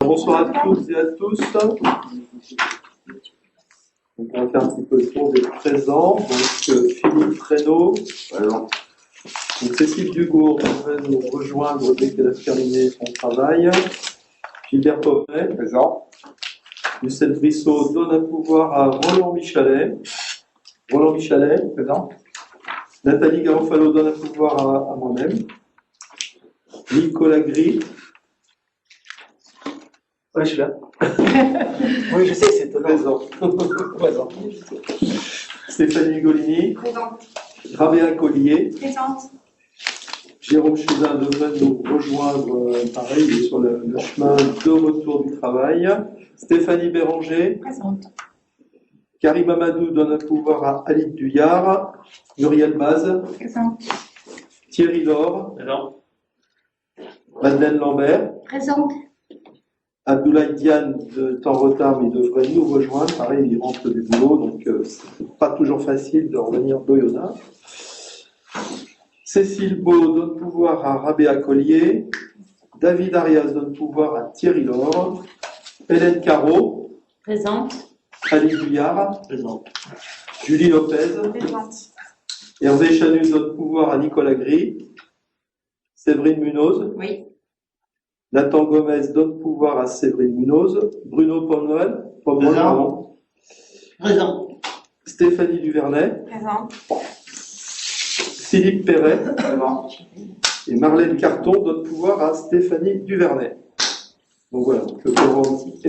Bonsoir à toutes et à tous. Donc, on va faire un petit peu le tour des présents. Donc, Philippe Reynaud, donc, Cécile Dugour va nous rejoindre dès qu'elle a terminé son travail. Gilbert Popet, présent. Lucette Brissot donne un pouvoir à Roland Michalet. Roland Michalet, présent. Nathalie Garofalo donne un pouvoir à moi-même. Nicolas Gris. Oui, je suis là. Oui, je sais que c'est présent. Présent. Stéphanie Golini. Présente. Rabéa Collier. Présente. Jérôme Chuzin devrait nous rejoindre, pareil, il est sur le chemin de retour du travail. Stéphanie Béranger. Présente. Karim Amadou donne un pouvoir à Alid Duyard. Muriel Baz. Présente. Thierry Laure. Présent. Madeleine Lambert. Présente. Abdoulaye Diane est en retard, mais il devrait nous rejoindre. Pareil, il rentre du boulot, donc c'est pas toujours facile de revenir d'Oyonnax. Cécile Beau donne pouvoir à Rabéa Collier. David Arias donne pouvoir à Thierry Laure. Hélène Caro. Présente. Ali Guyard. Présent. Julie Lopez. Présente. Hervé Chanus donne pouvoir à Nicolas Gris. Séverine Munoz. Oui. Nathan Gomez donne pouvoir à Séverine Munoz. Bruno Pomerol. Présent. Présent. Stéphanie Duvernay. Présente. Philippe Perret. Et Marlène Carton donne pouvoir à Stéphanie Duvernay. Donc voilà, le quorum est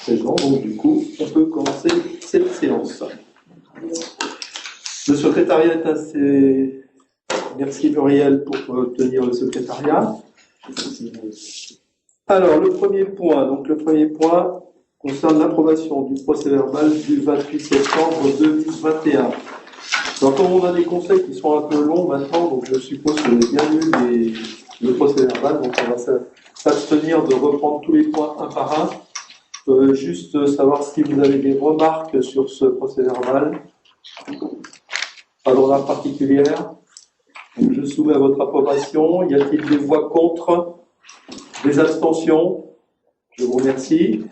présent. Donc du coup, on peut commencer cette séance. Le secrétariat est assez... Merci Muriel pour tenir le secrétariat. Alors, le premier point concerne l'approbation du procès-verbal du 28 septembre 2021. Donc, comme on a des conseils qui sont un peu longs maintenant, donc je suppose qu'on a bien lu le procès-verbal, donc on va s'abstenir de reprendre tous les points un par un. Juste savoir si vous avez des remarques sur ce procès-verbal. Pas de remarques particulières. Donc, je soumets à votre approbation. Y a-t-il des voix contre? Des abstentions? Je vous remercie.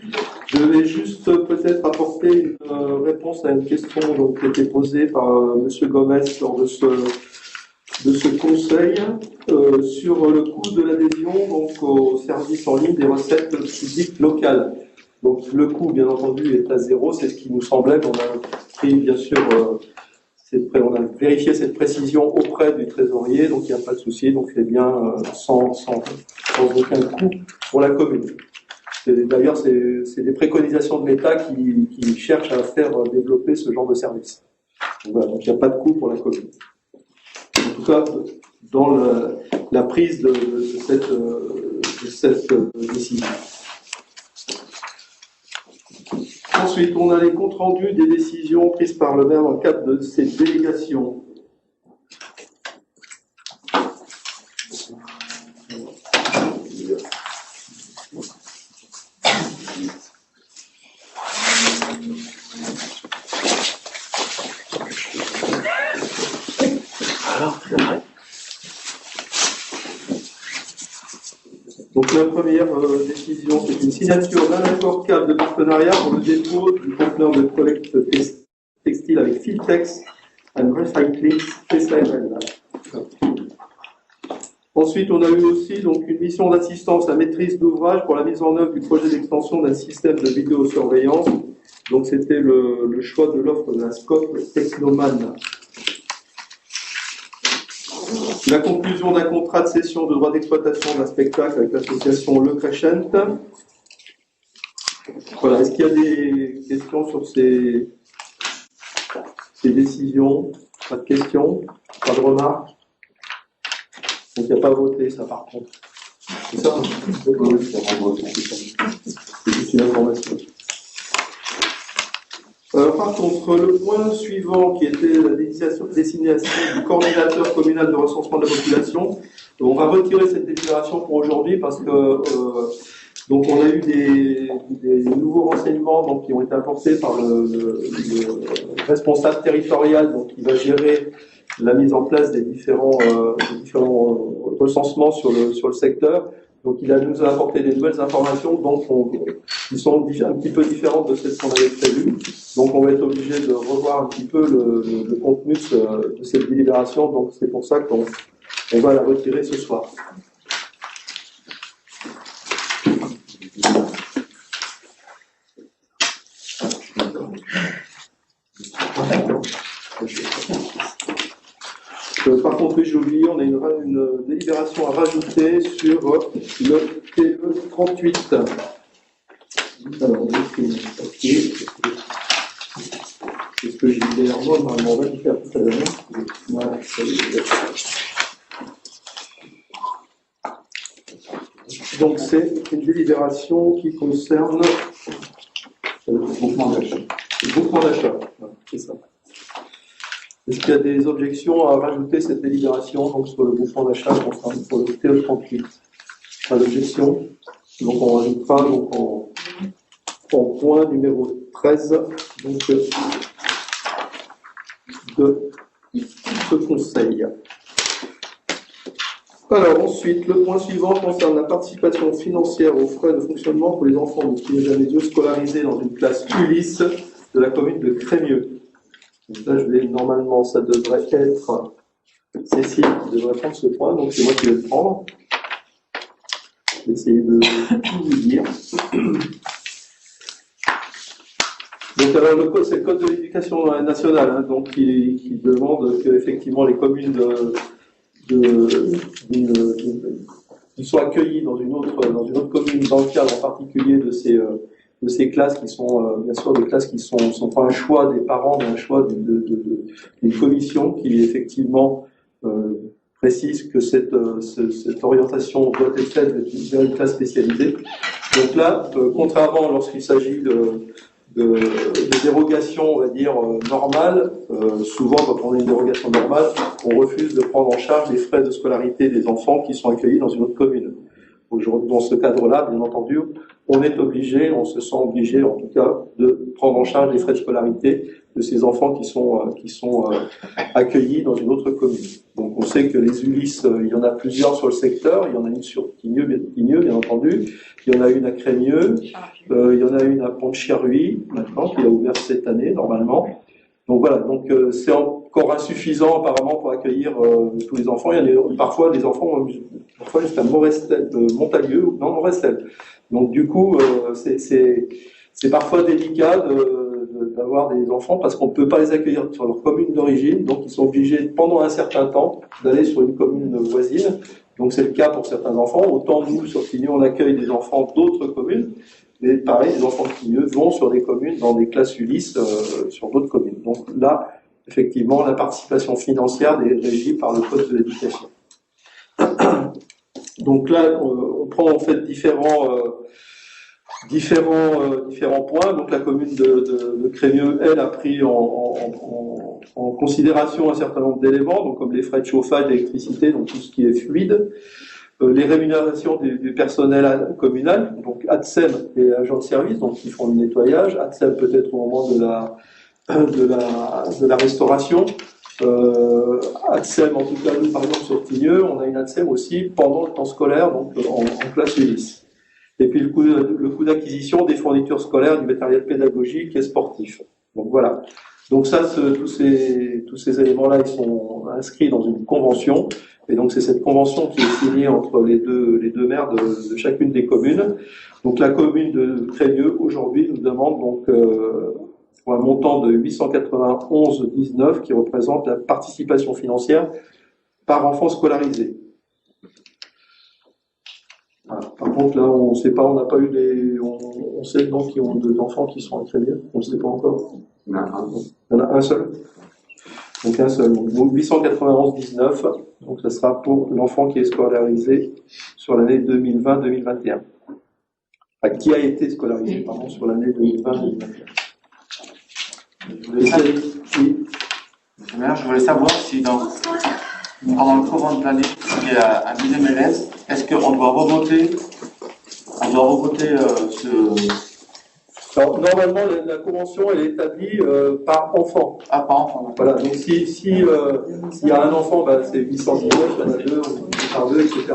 Je vais juste peut-être apporter une réponse à une question donc, qui a été posée par M. Gomez lors de ce conseil sur le coût de l'adhésion donc, au service en ligne des recettes publiques locales. Donc le coût, bien entendu, est à zéro, c'est ce qui nous semblait. On a pris, bien sûr, on a vérifié cette précision auprès du trésorier, donc il n'y a pas de souci, donc c'est bien sans aucun coût pour la commune. D'ailleurs, c'est des préconisations de l'État qui cherchent à faire développer ce genre de service. Donc, voilà, donc il n'y a pas de coût pour la commune. En tout cas, dans la prise de cette décision. Ensuite, on a les comptes rendus des décisions prises par le maire dans le cadre de ces délégations. Donc la première décision, c'est une signature d'un accord cadre de partenariat pour le dépôt du conteneur de collecte textile avec Filtex and Recycling SARL. Ensuite, on a eu aussi donc, une mission d'assistance à maîtrise d'ouvrage pour la mise en œuvre du projet d'extension d'un système de vidéosurveillance. Donc c'était le choix de l'offre de la Scope Technoman. La conclusion d'un contrat de cession de droit d'exploitation d'un spectacle avec l'association Le Crescent. Voilà, est-ce qu'il y a des questions sur ces décisions? Pas de questions? Pas de remarques? Donc il n'y a pas à voter, ça par contre. C'est ça? C'est juste une information. Par contre, le point suivant qui était la désignation du coordinateur communal de recensement de la population, on va retirer cette délibération pour aujourd'hui parce que donc on a eu des nouveaux renseignements donc, qui ont été apportés par le responsable territorial donc, qui va gérer la mise en place des différents recensements sur le secteur. Donc il nous a apporté des nouvelles informations qui sont un petit peu différentes de celles qu'on avait prévues. Donc on va être obligé de revoir un petit peu le contenu de cette délibération. Donc c'est pour ça qu'on va la retirer ce soir. Par contre, j'ai oublié, on a une délibération à rajouter sur le TE 38. Alors, c'est ce que j'ai dit derrière moi, normalement, on va le faire tout à l'heure. Voilà, donc, c'est une délibération qui concerne le groupement d'achat. Le groupement d'achat, c'est ça. Est-ce qu'il y a des objections à rajouter cette délibération donc, sur le groupement d'achat concernant pour le TE 38? Pas d'objection. Donc on rajoutera donc, en point numéro 13 donc, de ce conseil. Alors ensuite, le point suivant concerne la participation financière aux frais de fonctionnement pour les enfants de Pyrénées-Jalmézieux scolarisés dans une classe Ulysse de la commune de Crémieux. Donc là, normalement, ça devrait être Cécile qui devrait prendre ce point, donc c'est moi qui vais le prendre. Je vais essayer de tout vous dire. Donc alors le code, c'est le code de l'éducation nationale, hein, donc qui demande qu'effectivement les communes qui soient accueillies dans une autre commune dans le cadre en particulier de ces classes qui sont bien sûr des classes qui sont pas un choix des parents mais un choix d'une commission qui effectivement précise que cette orientation doit être faite vers une classe spécialisée. Donc là, contrairement lorsqu'il s'agit de dérogations, on va dire, normales, souvent quand on a une dérogation normale, on refuse de prendre en charge les frais de scolarité des enfants qui sont accueillis dans une autre commune. Aujourd'hui, dans ce cadre-là, bien entendu, on se sent obligé, en tout cas, de prendre en charge les frais de scolarité de ces enfants qui sont accueillis dans une autre commune. Donc, on sait que les Ulysse, il y en a plusieurs sur le secteur. Il y en a une sur Tignieux, bien entendu. Il y en a une à Crémieux. Il y en a une à Pont-de-Chiaruy, maintenant, qui a ouvert cette année, normalement. Donc voilà, donc c'est encore insuffisant apparemment pour accueillir tous les enfants. Il y a parfois des enfants jusqu'à Montalieu ou non Morestel. Donc du coup, c'est parfois délicat d'avoir des enfants parce qu'on ne peut pas les accueillir sur leur commune d'origine, donc ils sont obligés pendant un certain temps d'aller sur une commune voisine. Donc c'est le cas pour certains enfants. Autant nous sur Tignieux, on accueille des enfants d'autres communes. Mais pareil, les enfants de Tignieux vont sur des communes, dans des classes Ulysse, sur d'autres communes. Donc là, effectivement, la participation financière est régie par le Code de l'éducation. Donc là, on prend en fait différents points. Donc la commune de Crémieux, elle, a pris en considération un certain nombre d'éléments, donc comme les frais de chauffage, d'électricité, donc tout ce qui est fluide. Les rémunérations du personnel communal, donc ATSEM et agents de service, donc qui font le nettoyage, ATSEM peut-être au moment de la restauration, ATSEM en tout cas nous par exemple sur Tignieux, on a une ATSEM aussi pendant le temps scolaire, donc en classe Ulysse. Et puis le coût d'acquisition des fournitures scolaires, du matériel pédagogique et sportif. Donc voilà. Donc ça, tous ces éléments-là, ils sont inscrits dans une convention. Et donc c'est cette convention qui est signée entre les deux maires de chacune des communes. Donc la commune de Crémieux aujourd'hui nous demande donc pour un montant de 891,19 qui représente la participation financière par enfant scolarisé. Voilà. Par contre là on sait pas, on n'a pas eu on sait donc qu'il y a d'enfants qui sont à Crémieux, on ne sait pas encore. Il y en a un seul. Donc un seul. Donc 891,19. Donc ce sera pour l'enfant qui est scolarisé sur l'année 2020-2021. Enfin, qui a été scolarisé, pardon, sur l'année 2020-2021. Je voulais savoir si pendant le courant de l'année, il y a un deuxième élève, est-ce qu'on doit revoter Alors, normalement, la convention, elle est établie par enfant. Ah, par enfant. Voilà, donc s'il y a un enfant, c'est 819, il y en a deux, par deux, etc.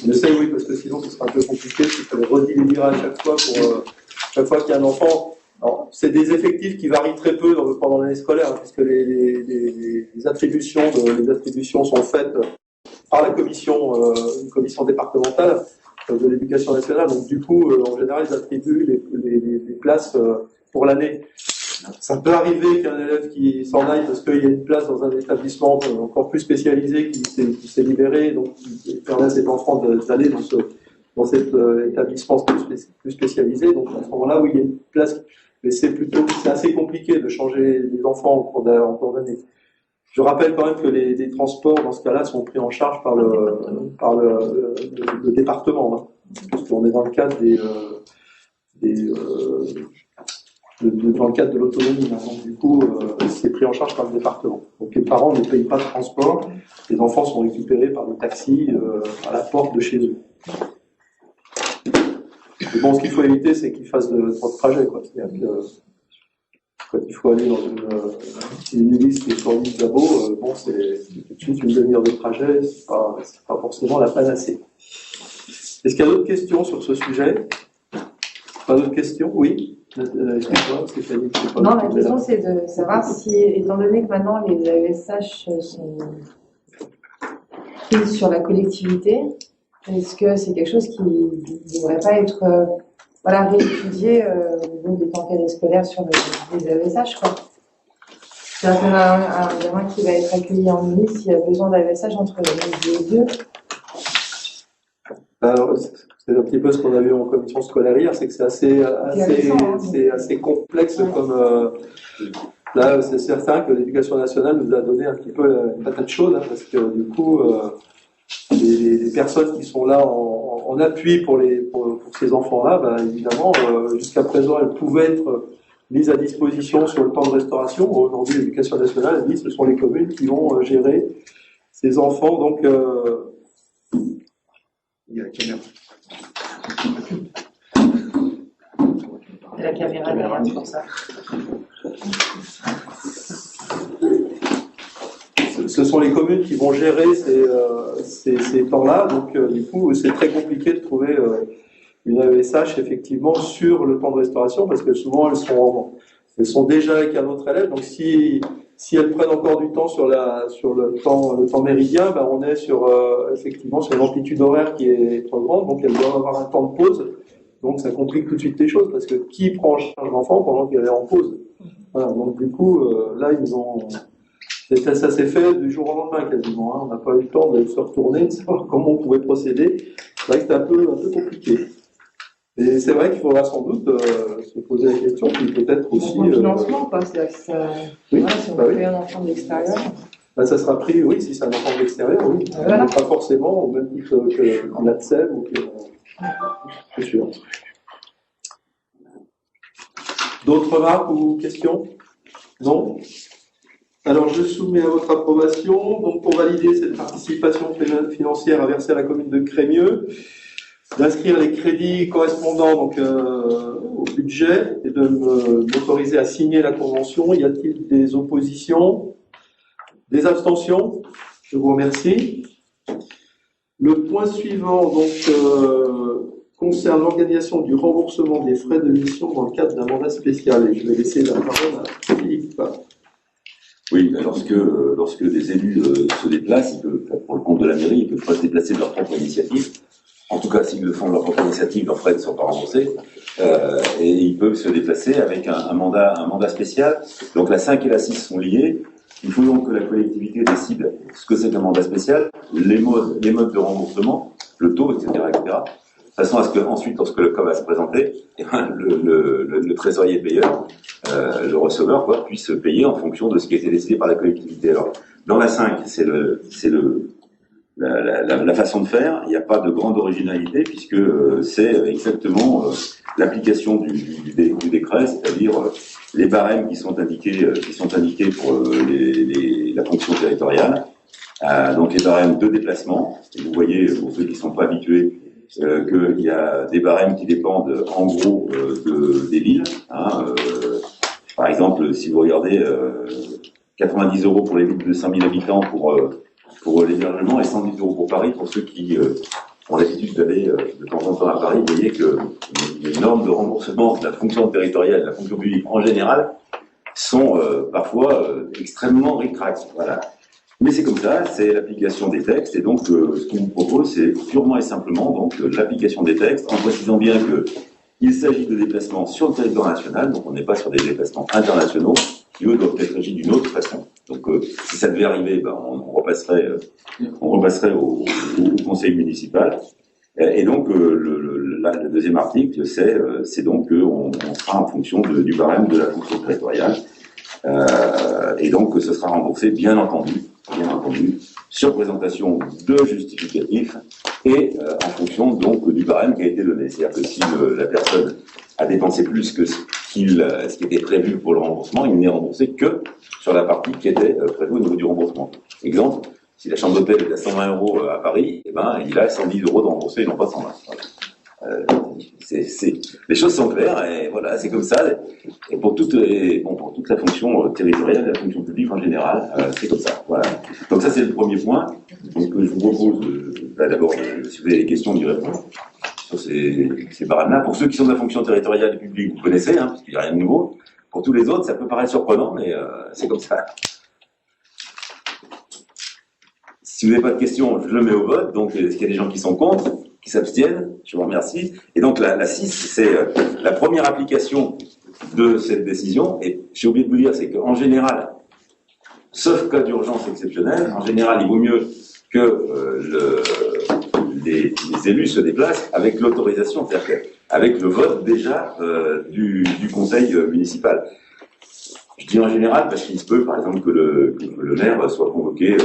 On essaye, oui, parce que sinon ce sera un peu compliqué, il fallait redélimiter à chaque fois pour chaque fois qu'il y a un enfant. Alors, c'est des effectifs qui varient très peu pendant l'année scolaire, hein, puisque les attributions sont faites par la commission, une commission départementale de l'éducation nationale. Donc du coup, en général, ils attribuent les places pour l'année. Ça peut arriver qu'un élève qui s'en aille parce qu'il y a une place dans un établissement encore plus spécialisé qui s'est libéré, donc il permet à cet enfant d'aller dans cet établissement plus spécialisé. Donc à ce moment-là, oui, il y a une place, mais c'est assez compliqué de changer les enfants en cours d'année. Je rappelle quand même que les transports dans ce cas-là sont pris en charge par le département, hein, parce qu'on est dans le cadre dans le cadre de l'autonomie. Hein. Donc, du coup, c'est pris en charge par le département. Donc, les parents ne payent pas de transport. Les enfants sont récupérés par des taxis à la porte de chez eux. Mais bon, ce qu'il faut éviter, c'est qu'ils fassent trop de trajets, quoi. C'est-à-dire que quand il faut aller dans une liste qui est sur l'île d'Abo, bon, c'est tout de suite une demi-heure de trajet. C'est pas forcément la panacée. Est-ce qu'il y a d'autres questions sur ce sujet? Pas d'autres questions? Oui. Non, la question c'est de savoir si, étant donné que maintenant les AESH sont pris sur la collectivité, est-ce que c'est quelque chose qui ne devrait pas être réétudié au niveau des temps scolaires sur les AESH, quoi? C'est-à-dire qu'on a un gamin qui va être accueilli en Unis s'il y a besoin d'AESH entre les deux. Alors, c'est un petit peu ce qu'on a vu en commission scolaire hier, c'est que c'est assez complexe comme là, c'est certain que l'éducation nationale nous a donné un petit peu la patate chaude, hein, parce que du coup, les personnes qui sont là en appui pour ces enfants-là, bah, évidemment, jusqu'à présent, elles pouvaient être mises à disposition sur le temps de restauration. Aujourd'hui, l'éducation nationale dit que ce sont les communes qui vont gérer ces enfants, donc il y a la caméra. Et la caméra derrière, c'est pour ça. Ce sont les communes qui vont gérer ces temps-là, donc du coup, c'est très compliqué de trouver une AESH effectivement sur le temps de restauration, parce que souvent elles sont déjà avec un autre élève, donc si elles prennent encore du temps sur le temps méridien, ben on est effectivement sur l'amplitude horaire qui est trop grande, donc elles doivent avoir un temps de pause, donc ça complique tout de suite les choses, parce que qui prend en charge l'enfant pendant qu'elle est en pause? Voilà, donc du coup, là ça s'est fait du jour au lendemain quasiment, hein. On n'a pas eu le temps de se retourner, de savoir comment on pouvait procéder. C'est vrai que c'était un peu compliqué. Et c'est vrai qu'il faudra sans doute se poser la question, puis peut-être aussi... Le financement, quoi. C'est-à-dire que ça... Oui, si on fait un enfant de l'extérieur... Ben, ça sera pris, oui, si c'est un enfant de l'extérieur, oui. Voilà. Pas forcément au même titre que l'ATSEM ou que... C'est sûr. D'autres remarques ou questions? Non? Alors, je soumets à votre approbation, donc pour valider cette participation financière à verser à la commune de Crémieux, d'inscrire les crédits correspondant donc au budget et de m'autoriser à signer la convention. Y a-t-il des oppositions? Des abstentions? Je vous remercie. Le point suivant donc concerne l'organisation du remboursement des frais de mission dans le cadre d'un mandat spécial. Et je vais laisser la parole à Philippe. Oui, lorsque des élus se déplacent, pour le compte de la mairie, ils ne peuvent pas se déplacer de leur propre initiative. En tout cas, s'ils le font de leur propre initiative, leurs frais ne sont pas remboursés. Et ils peuvent se déplacer avec un mandat spécial. Donc la 5 et la 6 sont liées. Il faut donc que la collectivité décide ce que c'est qu'un mandat spécial, les modes de remboursement, le taux, etc., etc. De façon à ce qu'ensuite, lorsque le COM va se présenter, le trésorier payeur, le receveur, quoi, puisse payer en fonction de ce qui a été décidé par la collectivité. Alors, dans la 5, c'est la façon de faire. Il n'y a pas de grande originalité puisque c'est exactement l'application du décret, c'est-à-dire les barèmes qui sont indiqués pour la fonction territoriale. Donc les barèmes de déplacement. Et vous voyez, pour ceux qui ne sont pas habitués, qu'il y a des barèmes qui dépendent en gros des villes. Par exemple, si vous regardez 90 € pour les villes de 5 000 habitants pour pour l'hébergement et 110 € pour Paris. Pour ceux qui ont l'habitude d'aller de temps en temps à Paris, vous voyez que les normes de remboursement de la fonction territoriale, de la fonction publique en général, sont parfois extrêmement ric-rac. Voilà. Mais c'est comme ça, c'est l'application des textes, et donc ce qu'on vous propose, c'est purement et simplement donc l'application des textes, en précisant bien que il s'agit de déplacements sur le territoire national, donc on n'est pas sur des déplacements internationaux, qui eux doivent être régis d'une autre façon. Donc si ça devait arriver, ben, on repasserait au conseil municipal. Et donc le deuxième article, c'est donc qu'on sera en fonction du barème de la fonction territoriale. Et donc ce sera remboursé, bien entendu, sur présentation de justificatifs et en fonction donc du barème qui a été donné. C'est-à-dire que si la personne a dépensé plus que ce qui était prévu pour le remboursement, il n'est remboursé que sur la partie qui était prévue au niveau du remboursement. Exemple, si la chambre d'hôtel est à 120 € à Paris, eh ben, il a 110 € de remboursé et non pas 120. Voilà. Les choses sont claires et voilà, c'est comme ça. Et pour toute la fonction territoriale, la fonction publique en général, c'est comme ça. Voilà. Donc ça, c'est le premier point. Donc je vous propose d'abord, si vous avez des questions, d'y répondre sur ces barèmes-là. Pour ceux qui sont de la fonction territoriale et publique, vous connaissez, hein, parce qu'il n'y a rien de nouveau. Pour tous les autres, ça peut paraître surprenant, mais c'est comme ça. Si vous n'avez pas de questions, je le mets au vote. Donc, est-ce qu'il y a des gens qui sont contre, qui s'abstiennent? Je vous remercie. Et donc, la 6, c'est la première application de cette décision. Et j'ai oublié de vous dire, c'est qu'en général, sauf cas d'urgence exceptionnelle, en général, il vaut mieux que les élus se déplacent avec l'autorisation, c'est-à-dire avec le vote déjà du conseil municipal. Je dis en général parce qu'il se peut, par exemple, que le maire soit convoqué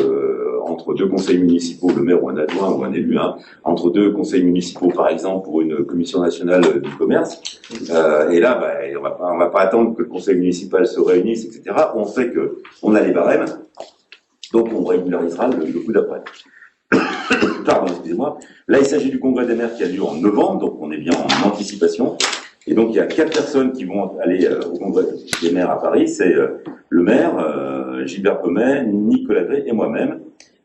entre deux conseils municipaux, le maire ou un adjoint ou un élu, hein, entre deux conseils municipaux, par exemple, pour une commission nationale du commerce. Et là, on va pas attendre que le conseil municipal se réunisse, etc. On sait que on a les barèmes, donc on régularisera le coup d'après. Pardon, excusez-moi. Là, il s'agit du congrès des maires qui a lieu en novembre, donc on est bien en anticipation. Et donc, il y a 4 personnes qui vont aller au congrès des maires à Paris. C'est le maire, Gilbert Pomet, Nicolas Gray et moi-même.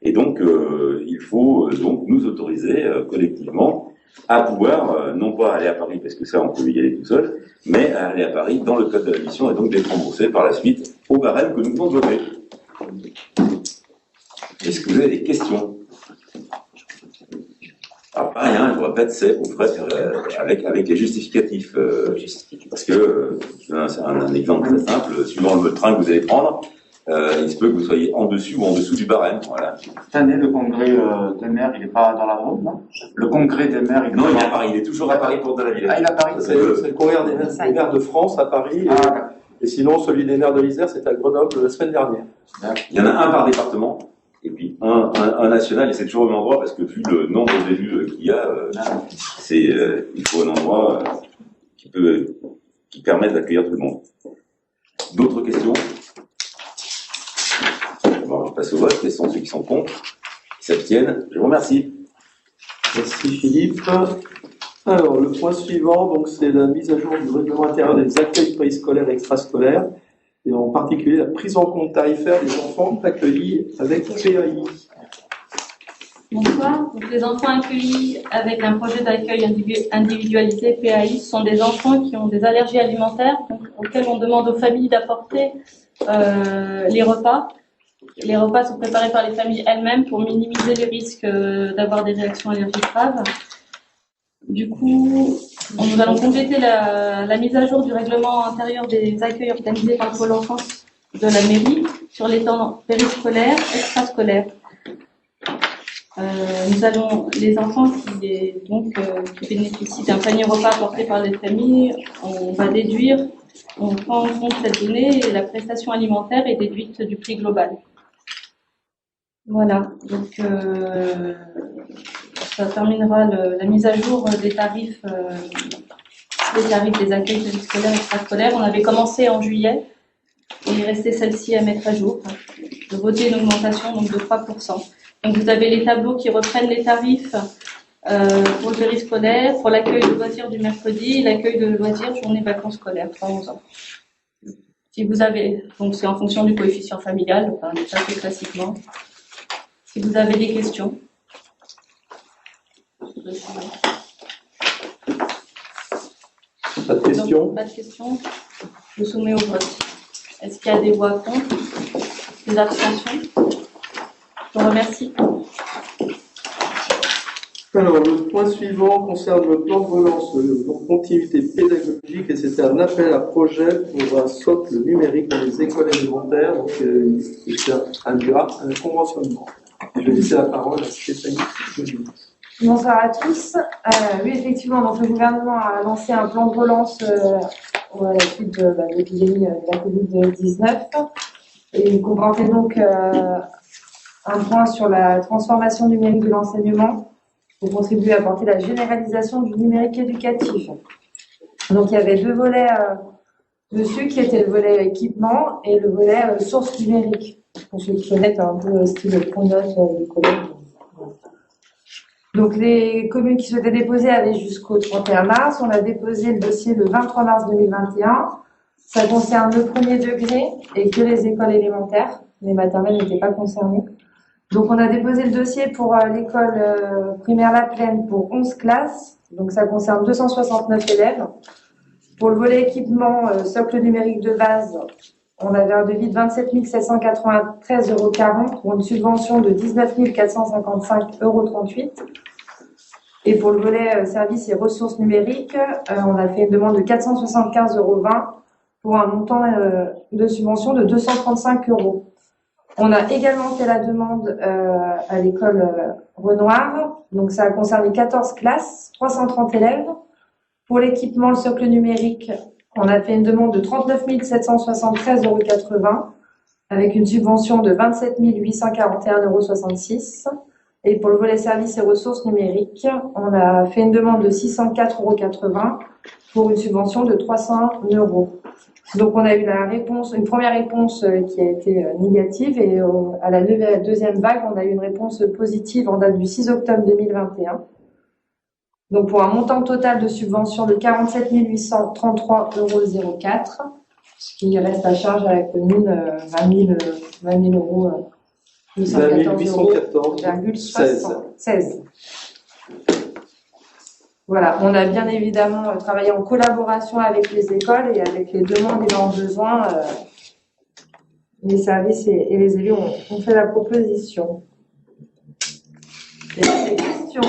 Et donc, il faut donc nous autoriser collectivement à pouvoir, non pas aller à Paris, parce que ça, on peut y aller tout seul, mais à aller à Paris dans le cadre de la mission et donc d'être remboursé par la suite au barème que nous devons voter. Est-ce que vous avez des questions? Alors, pareil, hein, je vous répète, c'est on ferait avec les justificatifs. Parce que, c'est un exemple très simple, suivant le train que vous allez prendre, il se peut que vous soyez en dessus ou en dessous du barème. Voilà. Cette année, le congrès des maires, il n'est pas dans la Drôme, non? Le congrès des maires, non, il est à Paris, il est toujours à Paris pour de la ville. Ah, il est à Paris? C'est le congrès des maires de France à Paris. Et sinon, celui des maires de l'Isère, c'était à Grenoble la semaine dernière. Il y en a un par département. Et puis un national, et c'est toujours au même endroit parce que vu le nombre d'élus qu'il y a, il faut un endroit qui permette d'accueillir tout le monde. D'autres questions? Bon, je passe au vote. Quels sont ceux qui sont contre, qui s'abstiennent? Je vous remercie. Merci Philippe. Alors, le point suivant, donc, c'est la mise à jour du règlement intérieur des accueils périscolaires et extrascolaires, et en particulier la prise en compte tarifaire des enfants accueillis avec PAI. Bonsoir. Donc, les enfants accueillis avec un projet d'accueil individualisé PAI sont des enfants qui ont des allergies alimentaires, donc, auxquels on demande aux familles d'apporter les repas. Les repas sont préparés par les familles elles-mêmes pour minimiser les risques d'avoir des réactions allergiques graves. Du coup, nous allons compléter la mise à jour du règlement intérieur des accueils organisés par le Pôle enfance de la mairie sur les temps périscolaires, extrascolaires. Nous allons, les enfants qui bénéficient d'un panier repas apporté par les familles, on prend en compte cette donnée et la prestation alimentaire est déduite du prix global. Voilà, donc ça terminera la mise à jour des tarifs des accueils périscolaires et extrascolaires. On avait commencé en juillet et il restait celle-ci à mettre à jour, de voter une augmentation donc de 3%. Donc vous avez les tableaux qui reprennent les tarifs pour le périscolaire, pour l'accueil de loisirs du mercredi et l'accueil de loisirs journée vacances scolaires, 3-11 ans. Si vous avez, donc c'est en fonction du coefficient familial, enfin, ça fait classiquement. Si vous avez des questions. Pas de questions? Pas de questions. Je soumets au vote. Est-ce qu'il y a des voix contre? Des abstentions? Je vous remercie. Alors, le point suivant concerne le plan de relance, donc continuité pédagogique, et c'était un appel à projet pour un socle numérique dans les écoles élémentaires, donc c'est un conventionnement. Je vais laisser la parole à Stéphanie. Bonsoir à tous. Oui, effectivement, donc le gouvernement a lancé un plan de relance à la suite de l'épidémie de la Covid-19. Et il comportait donc un point sur la transformation numérique de l'enseignement pour contribuer à apporter la généralisation du numérique éducatif. Donc il y avait deux volets dessus qui étaient le volet équipement et le volet source numérique. Pour ceux qui connaissent un peu style Pronote du collège. Donc les communes qui souhaitaient déposer avaient jusqu'au 31 mars. On a déposé le dossier le 23 mars 2021. Ça concerne le premier degré et que les écoles élémentaires. Les maternelles n'étaient pas concernées. Donc on a déposé le dossier pour l'école primaire La Plaine pour 11 classes. Donc ça concerne 269 élèves. Pour le volet équipement, socle numérique de base, on avait un devis de 27 793,40 € pour une subvention de 19 455,38 €. Et pour le volet services et ressources numériques, on a fait une demande de 475,20 € pour un montant de subvention de 235 €. On a également fait la demande à l'école Renoir. Donc ça a concerné 14 classes, 330 élèves. Pour l'équipement, le socle numérique, on a fait une demande de 39 773,80 € avec une subvention de 27 841,66 €. Et pour le volet services et ressources numériques, on a fait une demande de 604,80 € pour une subvention de 300 €. Donc on a eu une première réponse qui a été négative et à la deuxième vague, on a eu une réponse positive en date du 6 octobre 2021. Donc pour un montant total de subvention de 47 833,04 €, ce qui reste à charge à la commune 20 000 euros. 814,16 €. Voilà, on a bien évidemment travaillé en collaboration avec les écoles et avec les demandes et leurs besoins. Les services et les élus ont fait la proposition. Des questions?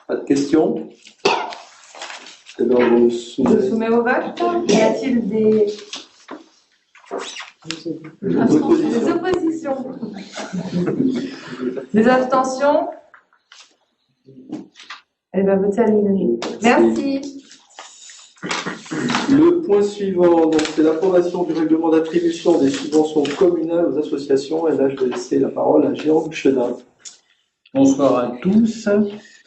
Pas de questions? Alors, Je soumets au vote. Y a-t-il des oppositions? Des abstentions? Eh bien, votez à l'unanimité. Merci. le point suivant, donc, c'est l'approbation du règlement d'attribution des subventions communales aux associations. Et là, je vais laisser la parole à Jérôme Chedin. Bonsoir à tous.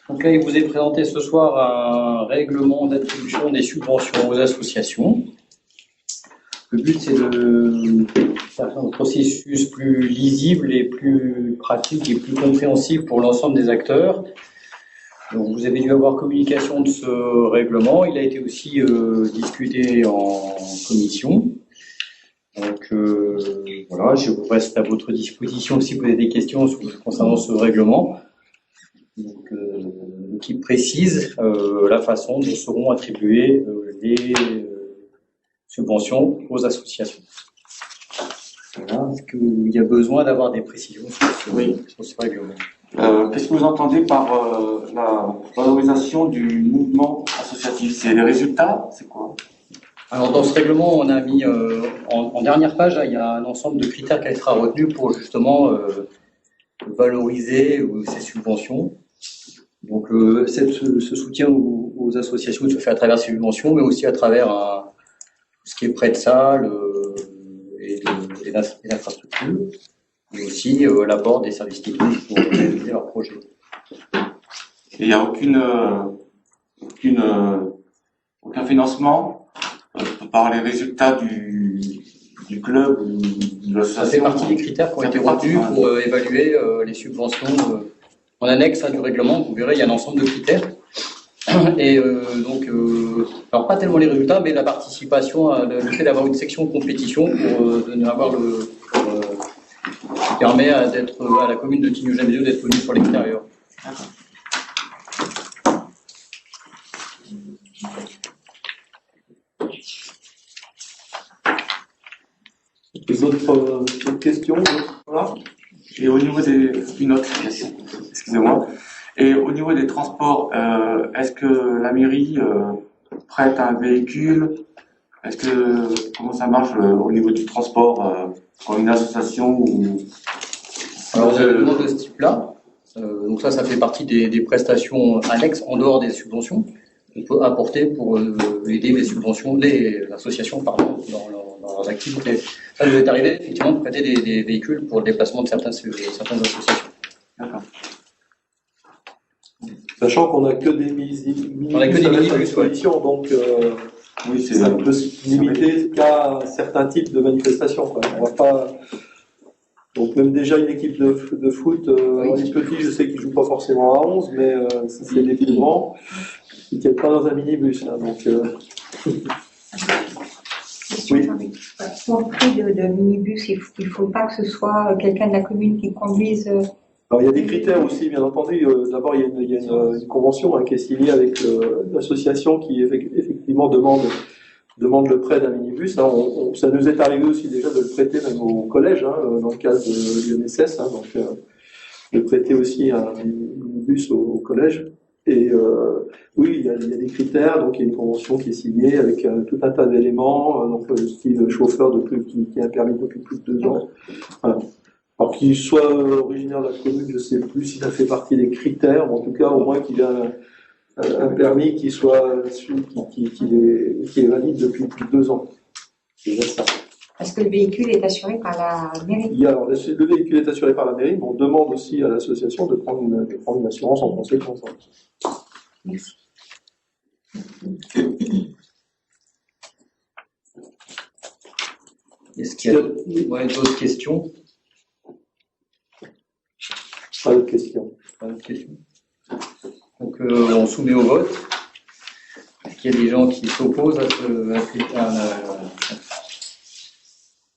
Donc là, il vous est présenté ce soir un règlement d'attribution des subventions aux associations. Le but, c'est de faire un processus plus lisible et plus pratique et plus compréhensible pour l'ensemble des acteurs. Donc, vous avez dû avoir communication de ce règlement. Il a été aussi discuté en commission. Donc voilà, je vous reste à votre disposition si vous avez des questions concernant ce règlement. Donc, qui précise la façon dont seront attribuées les subventions aux associations. Voilà. Est-ce qu'il y a besoin d'avoir des précisions sur ce règlement? Qu'est-ce que vous entendez par la valorisation du mouvement associatif? C'est les résultats? C'est quoi? Alors dans ce règlement, on a mis en dernière page, il y a un ensemble de critères qui sera retenu pour justement valoriser ces subventions. Donc ce soutien aux associations se fait à travers ces subventions, mais aussi à travers tout ce qui est prêt de salle et d'infrastructures, et aussi l'apport des services techniques pour réaliser leurs projets. Et il n'y a aucun financement par les résultats du club ou de l'association? Ça fait partie des critères qui ont été retenus pour évaluer les subventions. En annexe du règlement, vous verrez, il y a un ensemble de critères Et alors pas tellement les résultats, mais la participation, le fait d'avoir une section de compétition pour avoir qui permet à la commune de Tignes-Jamezio d'être connue sur l'extérieur. D'autres questions? Voilà. Et au niveau une autre question, excusez-moi. Et au niveau des transports, est-ce que la mairie prête un véhicule? Comment ça marche au niveau du transport pour une association ou... Alors, vous avez une demande de ce type-là. Donc ça fait partie des prestations annexes en dehors des subventions qu'on peut apporter pour aider les associations dans leurs activités. Ça nous est arrivé effectivement de prêter des véhicules pour le déplacement de certaines associations. D'accord. Sachant qu'on n'a que des minibus à disposition, donc Oui, c'est ça peut se limiter qu'à certains types de manifestations, quoi. On va pas... Donc même déjà une équipe de foot, les petits, je sais qu'ils jouent pas forcément à 11, mais si c'est des plus grands, ils ne tiennent pas dans un minibus. Hein, donc, oui. Pour le prix de minibus, il ne faut pas que ce soit quelqu'un de la commune qui conduise. Alors il y a des critères aussi, bien entendu. D'abord, il y a une convention qui est signée avec l'association qui effectivement demande le prêt d'un minibus. Hein. Ça nous est arrivé aussi déjà de le prêter même au collège, hein, dans le cadre de l'UNSS, hein, donc de prêter aussi un minibus au collège. Et oui, il y a des critères, donc il y a une convention qui est signée avec tout un tas d'éléments, donc style chauffeur qui a un permis depuis plus de 2 ans. Voilà. Alors qu'il soit originaire de la commune, je ne sais plus si ça fait partie des critères, mais en tout cas au moins qu'il a un permis qui est valide depuis plus de 2 ans. C'est déjà ça. Est-ce que le véhicule est assuré par la mairie? Alors, le véhicule est assuré par la mairie, mais on demande aussi à l'association de prendre une assurance en conséquence. Merci. Est-ce qu'il y a d'autres questions? Pas d'autres questions. Donc on soumet au vote. Est-ce qu'il y a des gens qui s'opposent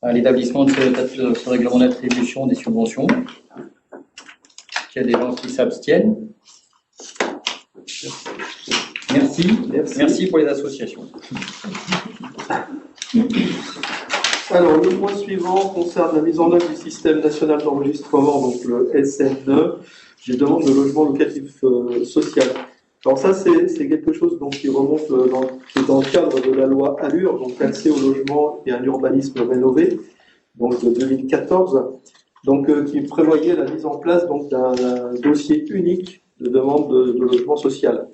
à l'établissement de ce règlement d'attribution des subventions? Est-ce qu'il y a des gens qui s'abstiennent? Merci pour les associations. Alors, le point suivant concerne la mise en œuvre du système national d'enregistrement, donc le SN9, des demandes de logement locatif social. Alors ça, c'est quelque chose donc, qui remonte qui est dans le cadre de la loi ALUR, donc accès au logement et un urbanisme rénové, donc de 2014, donc qui prévoyait la mise en place donc d'un dossier unique de demande de logement social.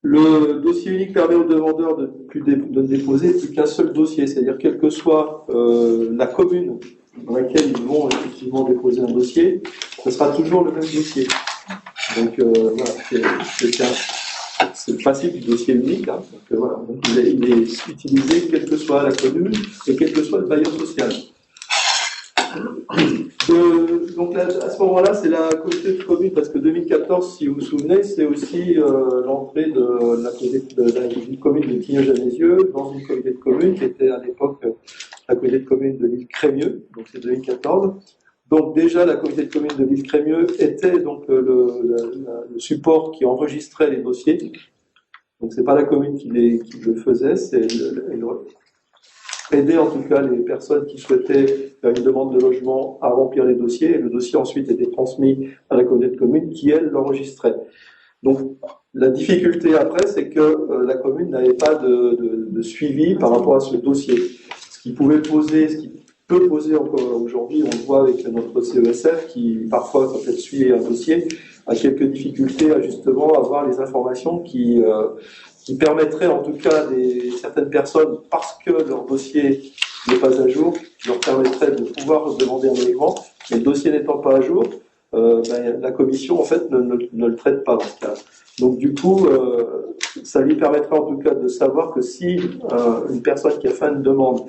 Le dossier unique permet aux demandeurs de ne déposer plus qu'un seul dossier, c'est-à-dire quelle que soit la commune dans laquelle ils vont effectivement déposer un dossier, ce sera toujours le même dossier. Donc voilà, c'est le principe du dossier unique. Hein. Donc, voilà, donc, il est utilisé quelle que soit la commune et quel que soit le bailleur social. Donc là, à ce moment-là, c'est la communauté de communes, parce que 2014, si vous vous souvenez, c'est aussi l'entrée de la commune de Tignes-Jamezio dans une communauté de communes qui était à l'époque la communauté de communes de l'île Crémieux, donc c'est 2014. Donc déjà, la communauté de communes de l'île Crémieux était donc le support qui enregistrait les dossiers. Donc c'est pas la commune qui le faisait, c'est aider en tout cas les personnes qui souhaitaient faire une demande de logement à remplir les dossiers, et le dossier ensuite était transmis à la communauté de communes qui, elle, l'enregistrait. Donc la difficulté après, c'est que la commune n'avait pas de suivi par rapport à ce dossier. Ce qui peut poser encore aujourd'hui, on le voit avec notre CESF qui parfois, quand elle suit un dossier, a quelques difficultés à justement avoir les informations qui permettraient en tout cas certaines personnes, parce que leur dossier n'est pas à jour, leur permettrait de pouvoir demander un logement, mais le dossier n'étant pas à jour, la commission en fait ne le traite pas dans ce cas. Donc du coup, ça lui permettrait en tout cas de savoir que si une personne qui a fait une demande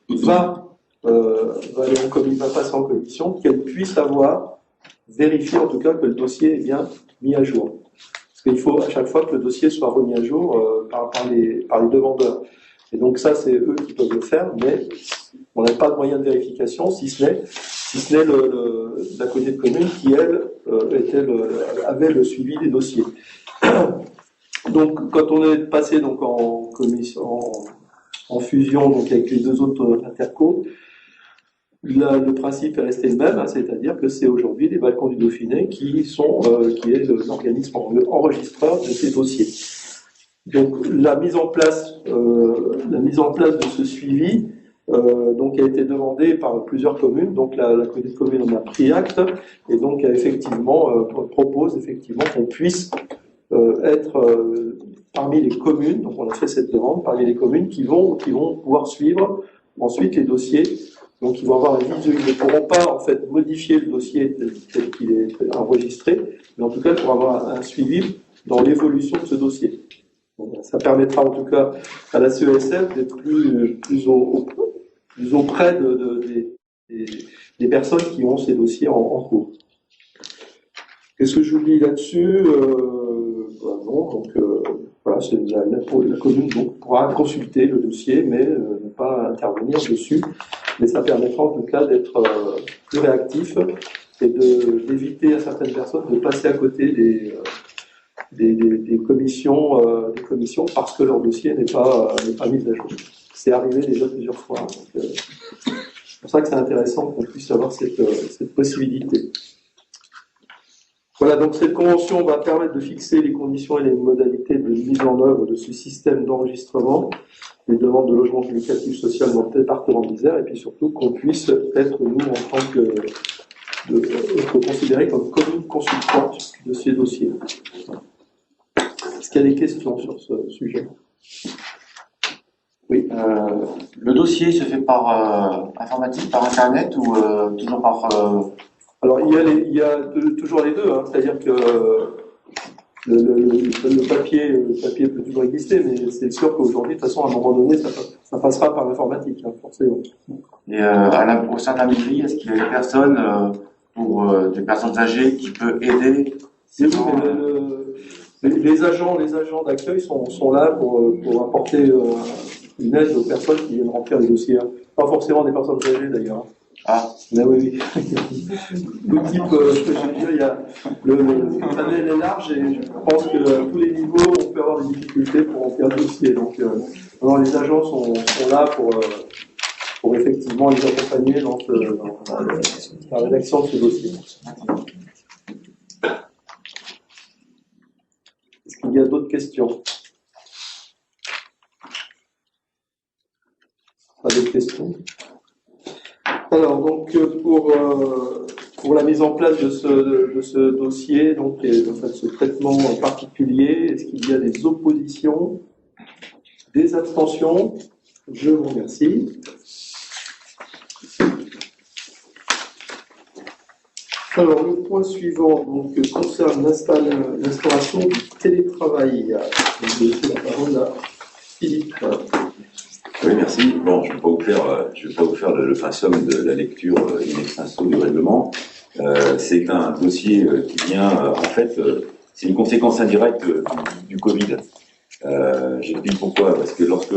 va passer en commission, qu'elle puisse vérifier en tout cas que le dossier est bien mis à jour. Parce qu'il faut à chaque fois que le dossier soit remis à jour par les demandeurs. Et donc ça, c'est eux qui peuvent le faire, mais on n'a pas de moyen de vérification, si ce n'est la communauté de communes qui, elle, avait le suivi des dossiers. Donc, quand on est passé donc en fusion donc avec les deux autres intercos, le principe est resté le même, hein, c'est-à-dire que c'est aujourd'hui les balcons du Dauphiné qui est l'organisme enregistreur de ces dossiers. Donc, la mise en place de ce suivi donc a été demandée par plusieurs communes. Donc, la communauté de communes en a pris acte et donc propose effectivement qu'on puisse être parmi les communes, donc on a fait cette demande, parmi les communes qui vont pouvoir suivre ensuite les dossiers. Donc ils vont avoir un visuel, ils ne pourront pas en fait modifier le dossier tel qu'il est enregistré, mais en tout cas pour avoir un suivi dans l'évolution de ce dossier. Donc, ça permettra en tout cas à la CESF d'être plus auprès des personnes qui ont ces dossiers en cours. Qu'est-ce que j'oublie là-dessus non, donc voilà, la commune donc, pourra consulter le dossier, mais ne pas intervenir dessus. Mais ça permettra en tout cas d'être plus réactif et d'éviter à certaines personnes de passer à côté des commissions parce que leur dossier n'est pas mis à jour. C'est arrivé déjà plusieurs fois. Donc, c'est pour ça que c'est intéressant qu'on puisse avoir cette possibilité. Voilà, donc cette convention va permettre de fixer les conditions et les modalités de mise en œuvre de ce système d'enregistrement des demandes de logement éducatif social dans le département d'Isère, et puis surtout qu'on puisse être, nous, en tant être considérés comme commune consultante de ces dossiers. Est-ce qu'il y a des questions sur ce sujet? Oui. Le dossier se fait par informatique, par Internet ou toujours par... Alors, il y a toujours les deux, hein, c'est-à-dire que le papier peut toujours exister, mais c'est sûr qu'aujourd'hui, de toute façon, à un moment donné, ça passera par l'informatique, hein, forcément. Et au sein de la mairie, est-ce qu'il y a des personnes, des personnes âgées qui peuvent aider les agents d'accueil sont là pour apporter une aide aux personnes qui viennent remplir les dossiers. Hein. Pas forcément des personnes âgées, d'ailleurs. Ah. Mais oui. Tout type, je veux dire, il y a le panel est large et je pense que à tous les niveaux, on peut avoir des difficultés pour remplir le dossier. Donc, les agents sont là pour effectivement les accompagner dans la rédaction de ce dossier. Est-ce qu'il y a d'autres questions? Pas d'autres questions? Alors, donc, pour la mise en place de ce dossier, donc, et, en fait, ce traitement particulier, est-ce qu'il y a des oppositions, des abstentions? Je vous remercie. Alors, le point suivant donc, concerne l'instauration du télétravail. Donc, je laisse la parole à Philippe. Oui, merci. Bon, je ne vais pas vous faire le fin somme de la lecture in extenso du règlement. C'est un dossier qui vient, en fait, c'est une conséquence indirecte du Covid. J'explique pourquoi. Parce que lorsque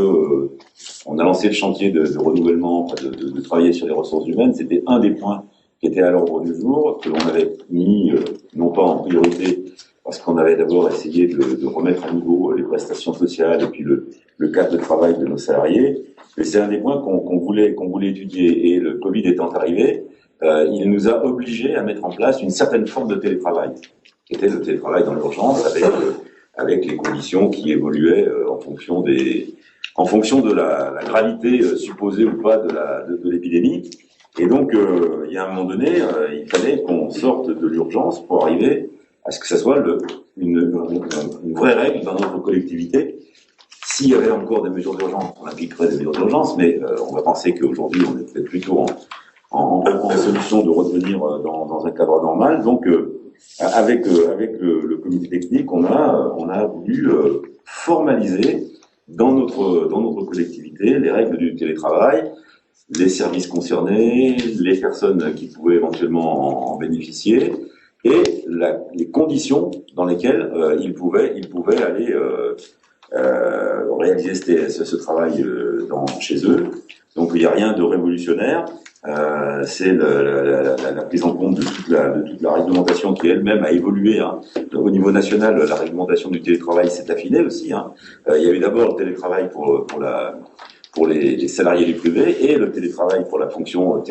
on a lancé le chantier de renouvellement, de travailler sur les ressources humaines, c'était un des points qui était à l'ordre du jour, que l'on avait mis, non pas en priorité, parce qu'on avait d'abord essayé de remettre à niveau les prestations sociales et puis le cadre de travail de nos salariés. Mais c'est un des points qu'on voulait étudier. Et le Covid étant arrivé, il nous a obligés à mettre en place une certaine forme de télétravail, qui était le télétravail dans l'urgence, avec les conditions qui évoluaient en fonction de la gravité supposée ou pas de l'épidémie. Et donc, il y a un moment donné, il fallait qu'on sorte de l'urgence pour arriver à ce que ça soit une vraie règle dans notre collectivité. S'il y avait encore des mesures d'urgence, on appliquerait des mesures d'urgence, mais on va penser qu'aujourd'hui, on est peut-être plutôt en solution de revenir dans un cadre normal. Donc, avec le comité technique, on a voulu formaliser dans notre collectivité les règles du télétravail, les services concernés, les personnes qui pouvaient éventuellement en bénéficier, et les conditions dans lesquelles ils pouvaient aller réaliser ce travail chez eux. Donc il n'y a rien de révolutionnaire. C'est la prise en compte de toute la réglementation qui elle-même a évolué. Hein. Au niveau national, la réglementation du télétravail s'est affinée aussi. Hein. Il y avait d'abord le télétravail pour les salariés du privé et le télétravail pour la fonction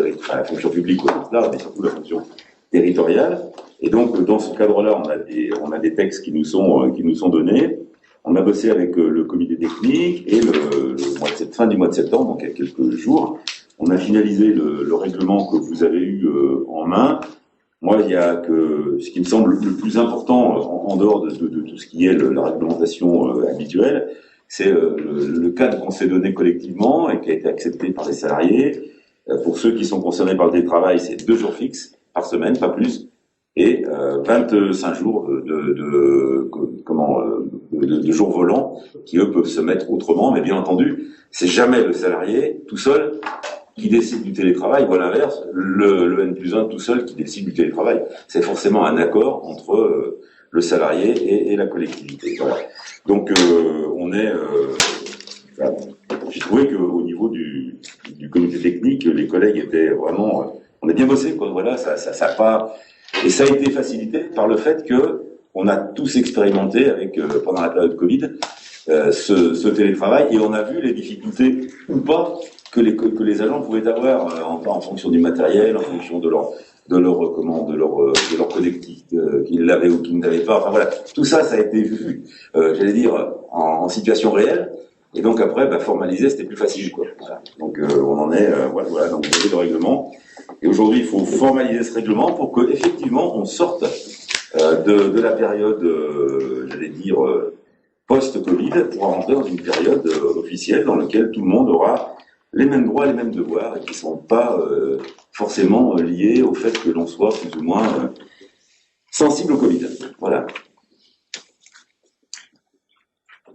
publique au sens large, mais surtout la fonction territoriale. Et donc dans ce cadre-là, on a des textes qui nous sont donnés. On a bossé avec le comité technique et fin du mois de septembre, donc il y a quelques jours, on a finalisé le règlement que vous avez eu en main. Moi, il y a que ce qui me semble le plus important en dehors de tout ce qui est la réglementation habituelle, c'est le cadre qu'on s'est donné collectivement et qui a été accepté par les salariés. Pour ceux qui sont concernés par le télétravail, c'est 2 jours fixes par semaine, pas plus, et 25 jours de jours volants qui eux peuvent se mettre autrement, mais bien entendu, c'est jamais le salarié tout seul qui décide du télétravail, ou à l'inverse, le N+1 tout seul qui décide du télétravail. C'est forcément un accord entre le salarié et la collectivité. Voilà. Donc j'ai trouvé qu'au niveau du comité technique, les collègues étaient vraiment, on a bien bossé, quoi. Voilà, ça a pas, et ça a été facilité par le fait que on a tous expérimenté pendant la période Covid ce télétravail, et on a vu les difficultés ou pas que les agents pouvaient avoir en fonction du matériel, en fonction de leur connectique qu'ils l'avaient ou qu'ils n'avaient pas. Enfin voilà, tout ça a été vu, j'allais dire, en situation réelle. Et donc après, formaliser, c'était plus facile, quoi. Voilà. Donc on en est, voilà. Donc vous avez le règlement. Et aujourd'hui, il faut formaliser ce règlement pour que effectivement on sorte de la période, j'allais dire, post-Covid, pour rentrer dans une période officielle dans laquelle tout le monde aura les mêmes droits et les mêmes devoirs, et qui ne sont pas forcément liés au fait que l'on soit plus ou moins sensible au Covid. Voilà.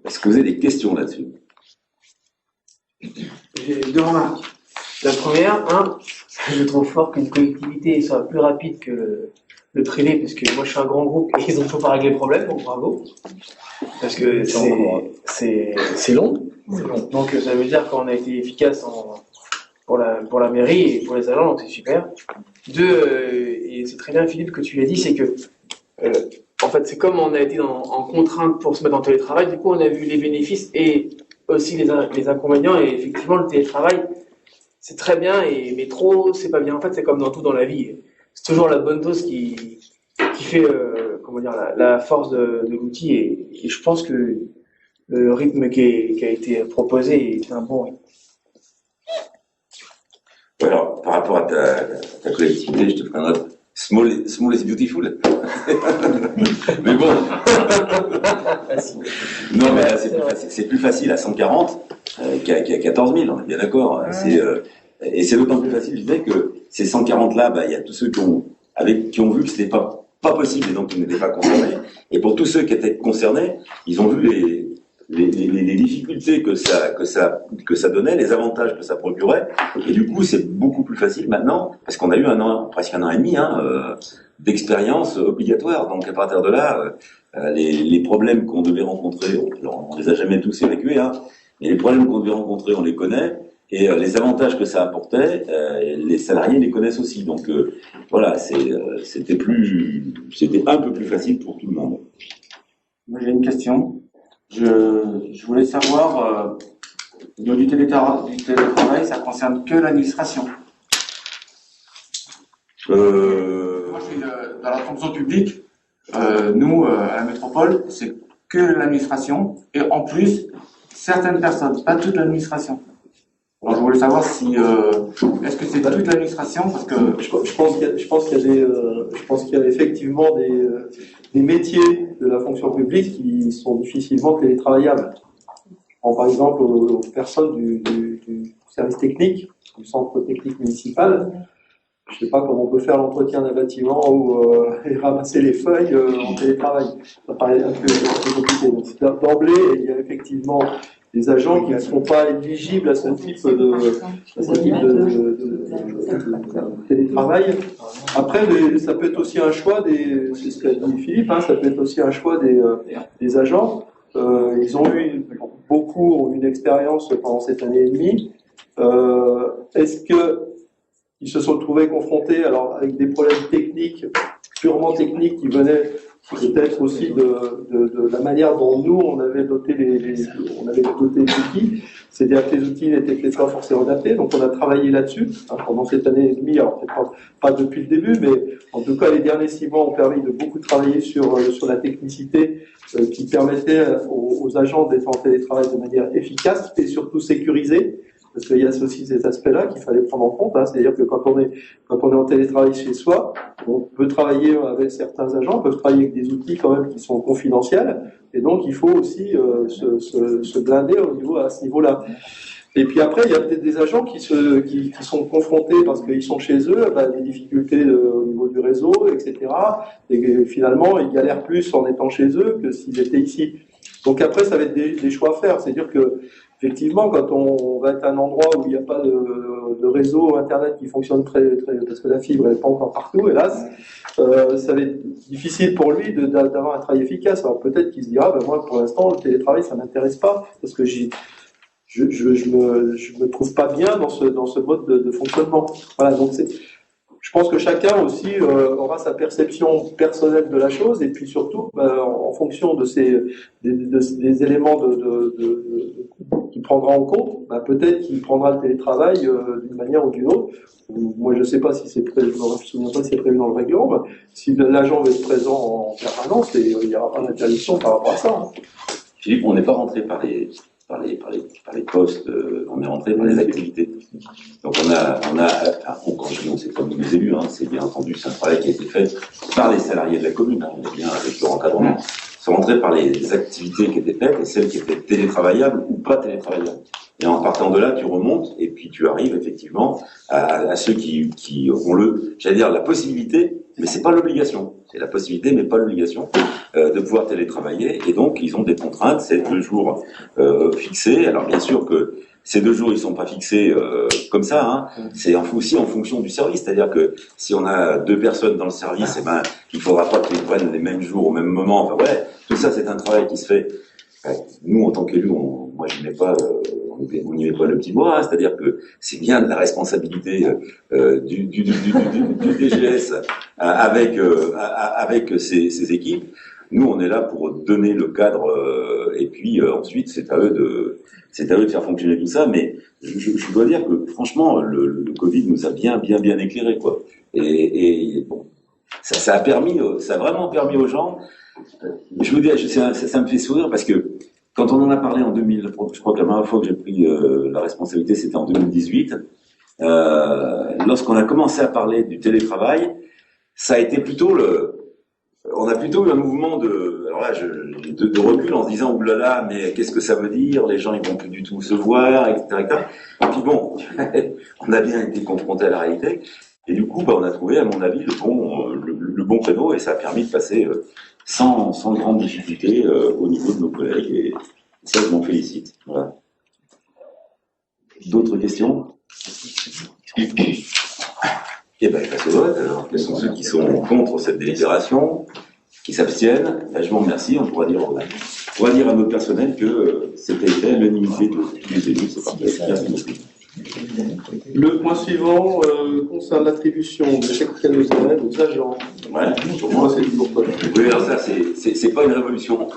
Est-ce que vous avez des questions là-dessus? J'ai 2 remarques. La première, je trouve fort qu'une collectivité soit plus rapide que le privé, parce que moi je suis un grand groupe et ils ont toujours pas réglé le problème, donc bravo. Parce que c'est long. Donc ça veut dire qu'on a été efficace pour la mairie et pour les agents, donc c'est super. 2, et c'est très bien Philippe que tu l'as dit, c'est que en fait c'est comme on a été en contrainte pour se mettre en télétravail, du coup on a vu les bénéfices et aussi les inconvénients, et effectivement le télétravail c'est très bien, mais trop c'est pas bien. En fait c'est comme dans tout dans la vie, c'est toujours la bonne dose qui fait la force de l'outil, et je pense que le rythme qui a été proposé est un bon rythme. Alors, par rapport à ta collectivité, je te ferai un autre. Small is beautiful. Mais bon. Non, mais c'est plus facile à 140 qu'à 14 000, on est bien d'accord. Ouais. Et c'est d'autant plus facile, je disais, que ces 140 là, il y a tous ceux qui ont vu que c'était pas possible et donc qui n'étaient pas concernés. Et pour tous ceux qui étaient concernés, ils ont vu les difficultés que ça donnait, les avantages que ça procurait, et du coup c'est beaucoup plus facile maintenant, parce qu'on a eu presque un an et demi d'expérience obligatoire. Donc à partir de là, les problèmes qu'on devait rencontrer, on les a jamais tous évacués, mais les problèmes qu'on devait rencontrer, on les connaît, et les avantages que ça apportait, les salariés les connaissent aussi. Donc voilà, c'était un peu plus facile pour tout le monde. Moi j'ai une question. Je voulais savoir, au niveau du télétravail, ça concerne que l'administration. Moi, je suis dans la fonction publique. Nous, à la métropole, c'est que l'administration, et en plus, certaines personnes, pas toute l'administration. Alors, je voulais savoir si, est-ce que c'est toute l'administration, parce que je pense qu'il y a effectivement des métiers de la fonction publique qui sont difficilement télétravaillables. Par exemple, aux personnes du service technique, du centre technique municipal. Je ne sais pas comment on peut faire l'entretien d'un bâtiment et ramasser les feuilles en télétravail. Ça paraît un peu compliqué. Donc d'emblée, il y a effectivement des agents qui ne seront pas éligibles à ce type de télétravail. Après, ça peut être aussi un choix c'est ce qu'a dit Philippe, hein, ça peut être aussi un choix des agents. Ils ont beaucoup ont eu une expérience pendant cette année et demie. Est-ce que ils se sont trouvés confrontés, alors avec des problèmes techniques, purement techniques, qui venaient peut-être aussi de la manière dont nous on avait doté les outils, c'est-à-dire que les outils n'étaient peut-être pas forcément adaptés, donc on a travaillé là-dessus pendant cette année et demie, alors peut-être pas depuis le début, mais en tout cas les derniers 6 mois ont permis de beaucoup travailler sur la technicité qui permettait aux agents d'être en télétravail de manière efficace et surtout sécurisée. Parce qu'il y a aussi ces aspects-là qu'il fallait prendre en compte, hein. C'est-à-dire que quand on est en télétravail chez soi, on peut travailler avec certains agents, peuvent travailler avec des outils quand même qui sont confidentiels, et donc il faut aussi se blinder à ce niveau-là. Et puis après, il y a peut-être des agents qui sont confrontés parce qu'ils sont chez eux, à des difficultés au niveau du réseau, etc. Et finalement, ils galèrent plus en étant chez eux que s'ils étaient ici. Donc après, ça va être des choix à faire. C'est-à-dire que effectivement, quand on va être à un endroit où il n'y a pas de réseau Internet qui fonctionne très, parce que la fibre n'est pas encore partout, hélas, ça va être difficile pour lui d'avoir un travail efficace. Alors peut-être qu'il se dira, moi, pour l'instant, le télétravail, ça m'intéresse pas, parce que je me trouve pas bien dans ce mode de fonctionnement. Voilà, donc je pense que chacun aussi aura sa perception personnelle de la chose, et puis surtout, en fonction de des éléments qu'il prendra en compte, peut-être qu'il prendra le télétravail d'une manière ou d'une autre. Moi, je ne sais pas si c'est prévu, je me souviens pas si c'est prévu dans le règlement, mais si l'agent veut être présent en permanence, il n'y aura pas d'interdiction par rapport à ça. Philippe, on n'est pas rentré par les postes, on est rentré par les activités. Donc quand je dis on, c'est pas nous les élus, hein, c'est bien entendu, c'est un travail qui a été fait par les salariés de la commune, hein, on est bien avec le encadrement. Ils sont rentrés par les activités qui étaient faites et celles qui étaient télétravaillables ou pas télétravaillables. Et en partant de là, tu remontes et puis tu arrives effectivement à ceux qui ont la possibilité, mais c'est pas l'obligation. C'est la possibilité, mais pas l'obligation, de pouvoir télétravailler. Et donc, ils ont des contraintes, c'est 2 jours fixés. Alors, bien sûr que ces 2 jours, ils sont pas fixés comme ça. Hein. C'est aussi en fonction du service. C'est-à-dire que si on a 2 personnes dans le service, il faudra pas qu'ils prennent les mêmes jours au même moment. Enfin, ouais, tout ça, c'est un travail qui se fait. Nous, en tant qu'élus, moi, je n'ai pas... on n'y met pas le petit doigt, hein, c'est-à-dire que c'est bien de la responsabilité du DGS avec ses équipes. Nous, on est là pour donner le cadre et puis ensuite c'est à eux de faire fonctionner tout ça. Mais je dois dire que franchement, le Covid nous a bien éclairé, quoi. Et bon, ça a vraiment permis aux gens. Je vous dis, ça me fait sourire parce que quand on en a parlé en 2000, je crois que la première fois que j'ai pris la responsabilité, c'était en 2018. Lorsqu'on a commencé à parler du télétravail, ça a été plutôt on a plutôt eu un mouvement de recul en se disant oulala, mais qu'est-ce que ça veut dire? Les gens ils vont plus du tout se voir, etc., etc. Et puis bon, on a bien été confronté à la réalité. Et du coup, on a trouvé, à mon avis, le bon créneau et ça a permis de passer sans grande difficulté au niveau de nos collègues. Et ça, je m'en félicite. Voilà. D'autres questions? Eh bien, passe au vote. Alors, quels sont ceux qui sont contre cette délibération, qui s'abstiennent? Je vous remercie. On pourra dire à notre personnel que c'était fait à l'unanimité de tous les élus. C'est parfait. Merci beaucoup. Le point suivant concerne l'attribution de chèques cadeaux aux agents. Ouais, pour moi, c'est toujours pas. Oui, alors ça, c'est pas une révolution.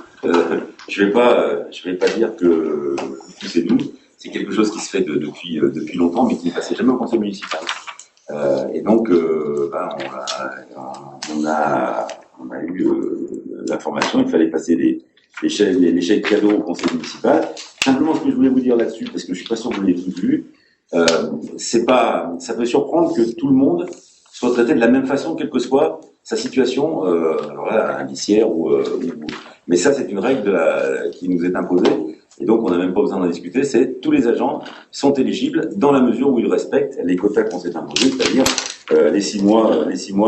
Je vais pas dire que c'est nous. C'est quelque chose qui se fait depuis longtemps, mais qui ne passait jamais au conseil municipal. Et donc, on a eu l'information. Il fallait passer les chèques cadeaux au conseil municipal. Simplement, ce que je voulais vous dire là-dessus, parce que je suis pas sûr que vous l'ayez tous vu. Ça peut surprendre que tout le monde soit traité de la même façon, quelle que soit sa situation, alors là, indiciaire mais ça, c'est une règle qui nous est imposée, et donc on n'a même pas besoin d'en discuter. C'est tous les agents sont éligibles dans la mesure où ils respectent les quotas qu'on s'est imposés, c'est-à-dire les 6 mois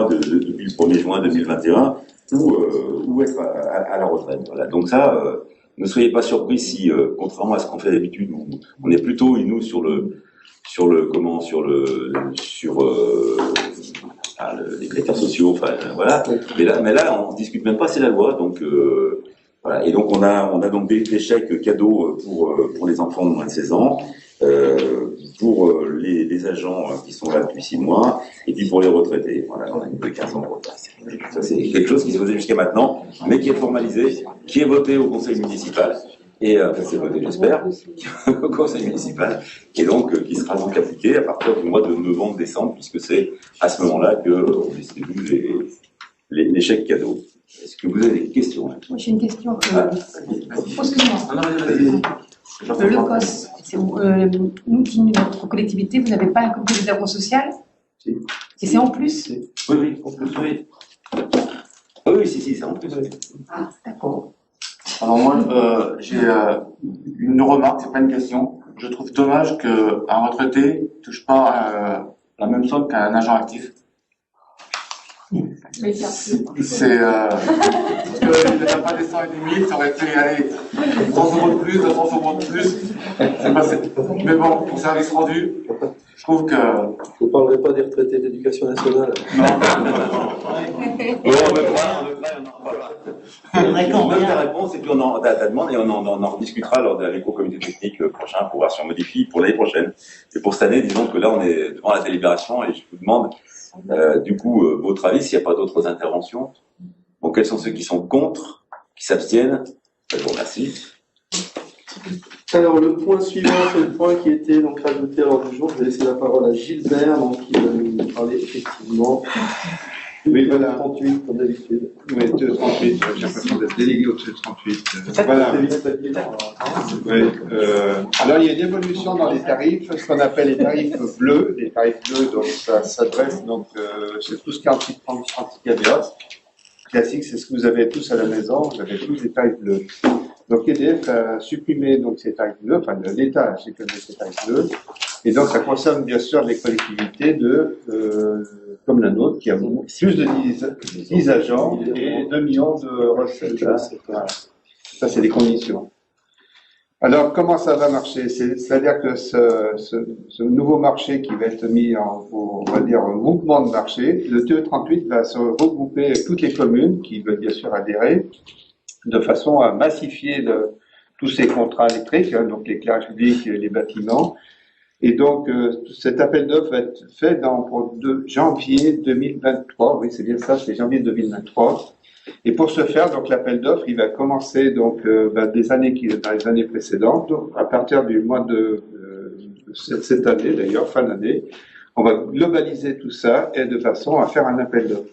depuis le 1er juin 2021 ou être à la retraite. Voilà. Donc ça, ne soyez pas surpris si, contrairement à ce qu'on fait d'habitude, on est plutôt nous sur les critères sociaux, enfin voilà. Mais là, on se discute même pas, c'est la loi, donc voilà. Et donc on a donc des chèques cadeaux pour les enfants de moins de 16 ans, pour les agents qui sont là depuis 6 mois, et puis pour les retraités. Voilà, on a une de 15 ans de retard. Ça c'est quelque chose qui se faisait jusqu'à maintenant, mais qui est formalisé, qui est voté au conseil municipal. Et c'est voté, j'espère, au conseil municipal, et donc qui sera donc appliqué à partir du mois de novembre-décembre, puisque c'est à ce moment-là qu'on distribue les chèques cadeaux. Est-ce que vous avez des questions? Moi, j'ai une question. Non, Le COS, nous qui, notre collectivité, vous n'avez pas un comité développement social? Si. Et c'est en plus? Oui, en plus, oui. Oui, si, c'est en plus. Oui. Ah, d'accord. Alors moi, j'ai une remarque, c'est pas une question. Je trouve dommage qu'un retraité ne touche pas la même somme qu'un agent actif. C'est parce qu'il n'a pas des 100 et des 1000, ça aurait été aller 100 € de plus, 200 € de plus. C'est passé. Mais bon, pour service rendu, je trouve que. Vous ne parlerez pas des retraités d'éducation nationale. Non. On donne la réponse et puis on en demande et on en rediscutera lors de l'éco-comité technique prochain pour voir si on modifie pour l'année prochaine. Et pour cette année, disons que là on est devant la délibération et je vous demande du coup votre avis s'il n'y a pas d'autres interventions. Donc quels sont ceux qui sont contre, qui s'abstiennent? Je vous remercie. Alors le point suivant, c'est le point qui était donc rajouté à l'ordre du jour. Je vais laisser la parole à Gilbert, donc qui va nous parler effectivement. Oui, voilà. 38 comme d'habitude. Oui, 238, j'ai l'impression d'être délégué au 238. Voilà. Oui, alors il y a une évolution dans les tarifs, ce qu'on appelle les tarifs bleus. Les tarifs bleus, donc ça s'adresse, donc c'est tous 48 30 gigahertz. Classique, c'est ce que vous avez tous à la maison, vous avez tous des tarifs bleus. Donc EDF a supprimé donc ces tarifs bleus, enfin l'État a supprimé ces tarifs bleus, et donc ça concerne bien sûr les collectivités comme la nôtre, qui a plus de 10 agents et 2 millions de recettes. Voilà. Ça, c'est les conditions. Alors, comment ça va marcher? C'est-à-dire que ce nouveau marché qui va être mis on va dire, un groupement de marché, le TE38 va se regrouper avec toutes les communes qui veulent bien sûr adhérer, de façon à massifier tous ces contrats électriques, hein, donc l'éclairage public, les bâtiments. Et donc, cet appel d'offres va être fait pour janvier 2023. Oui, c'est bien ça, c'est janvier 2023. Et pour ce faire, donc l'appel d'offres, il va commencer donc dans les années précédentes, donc, à partir du mois de cette année, d'ailleurs fin d'année, on va globaliser tout ça et de façon à faire un appel d'offres.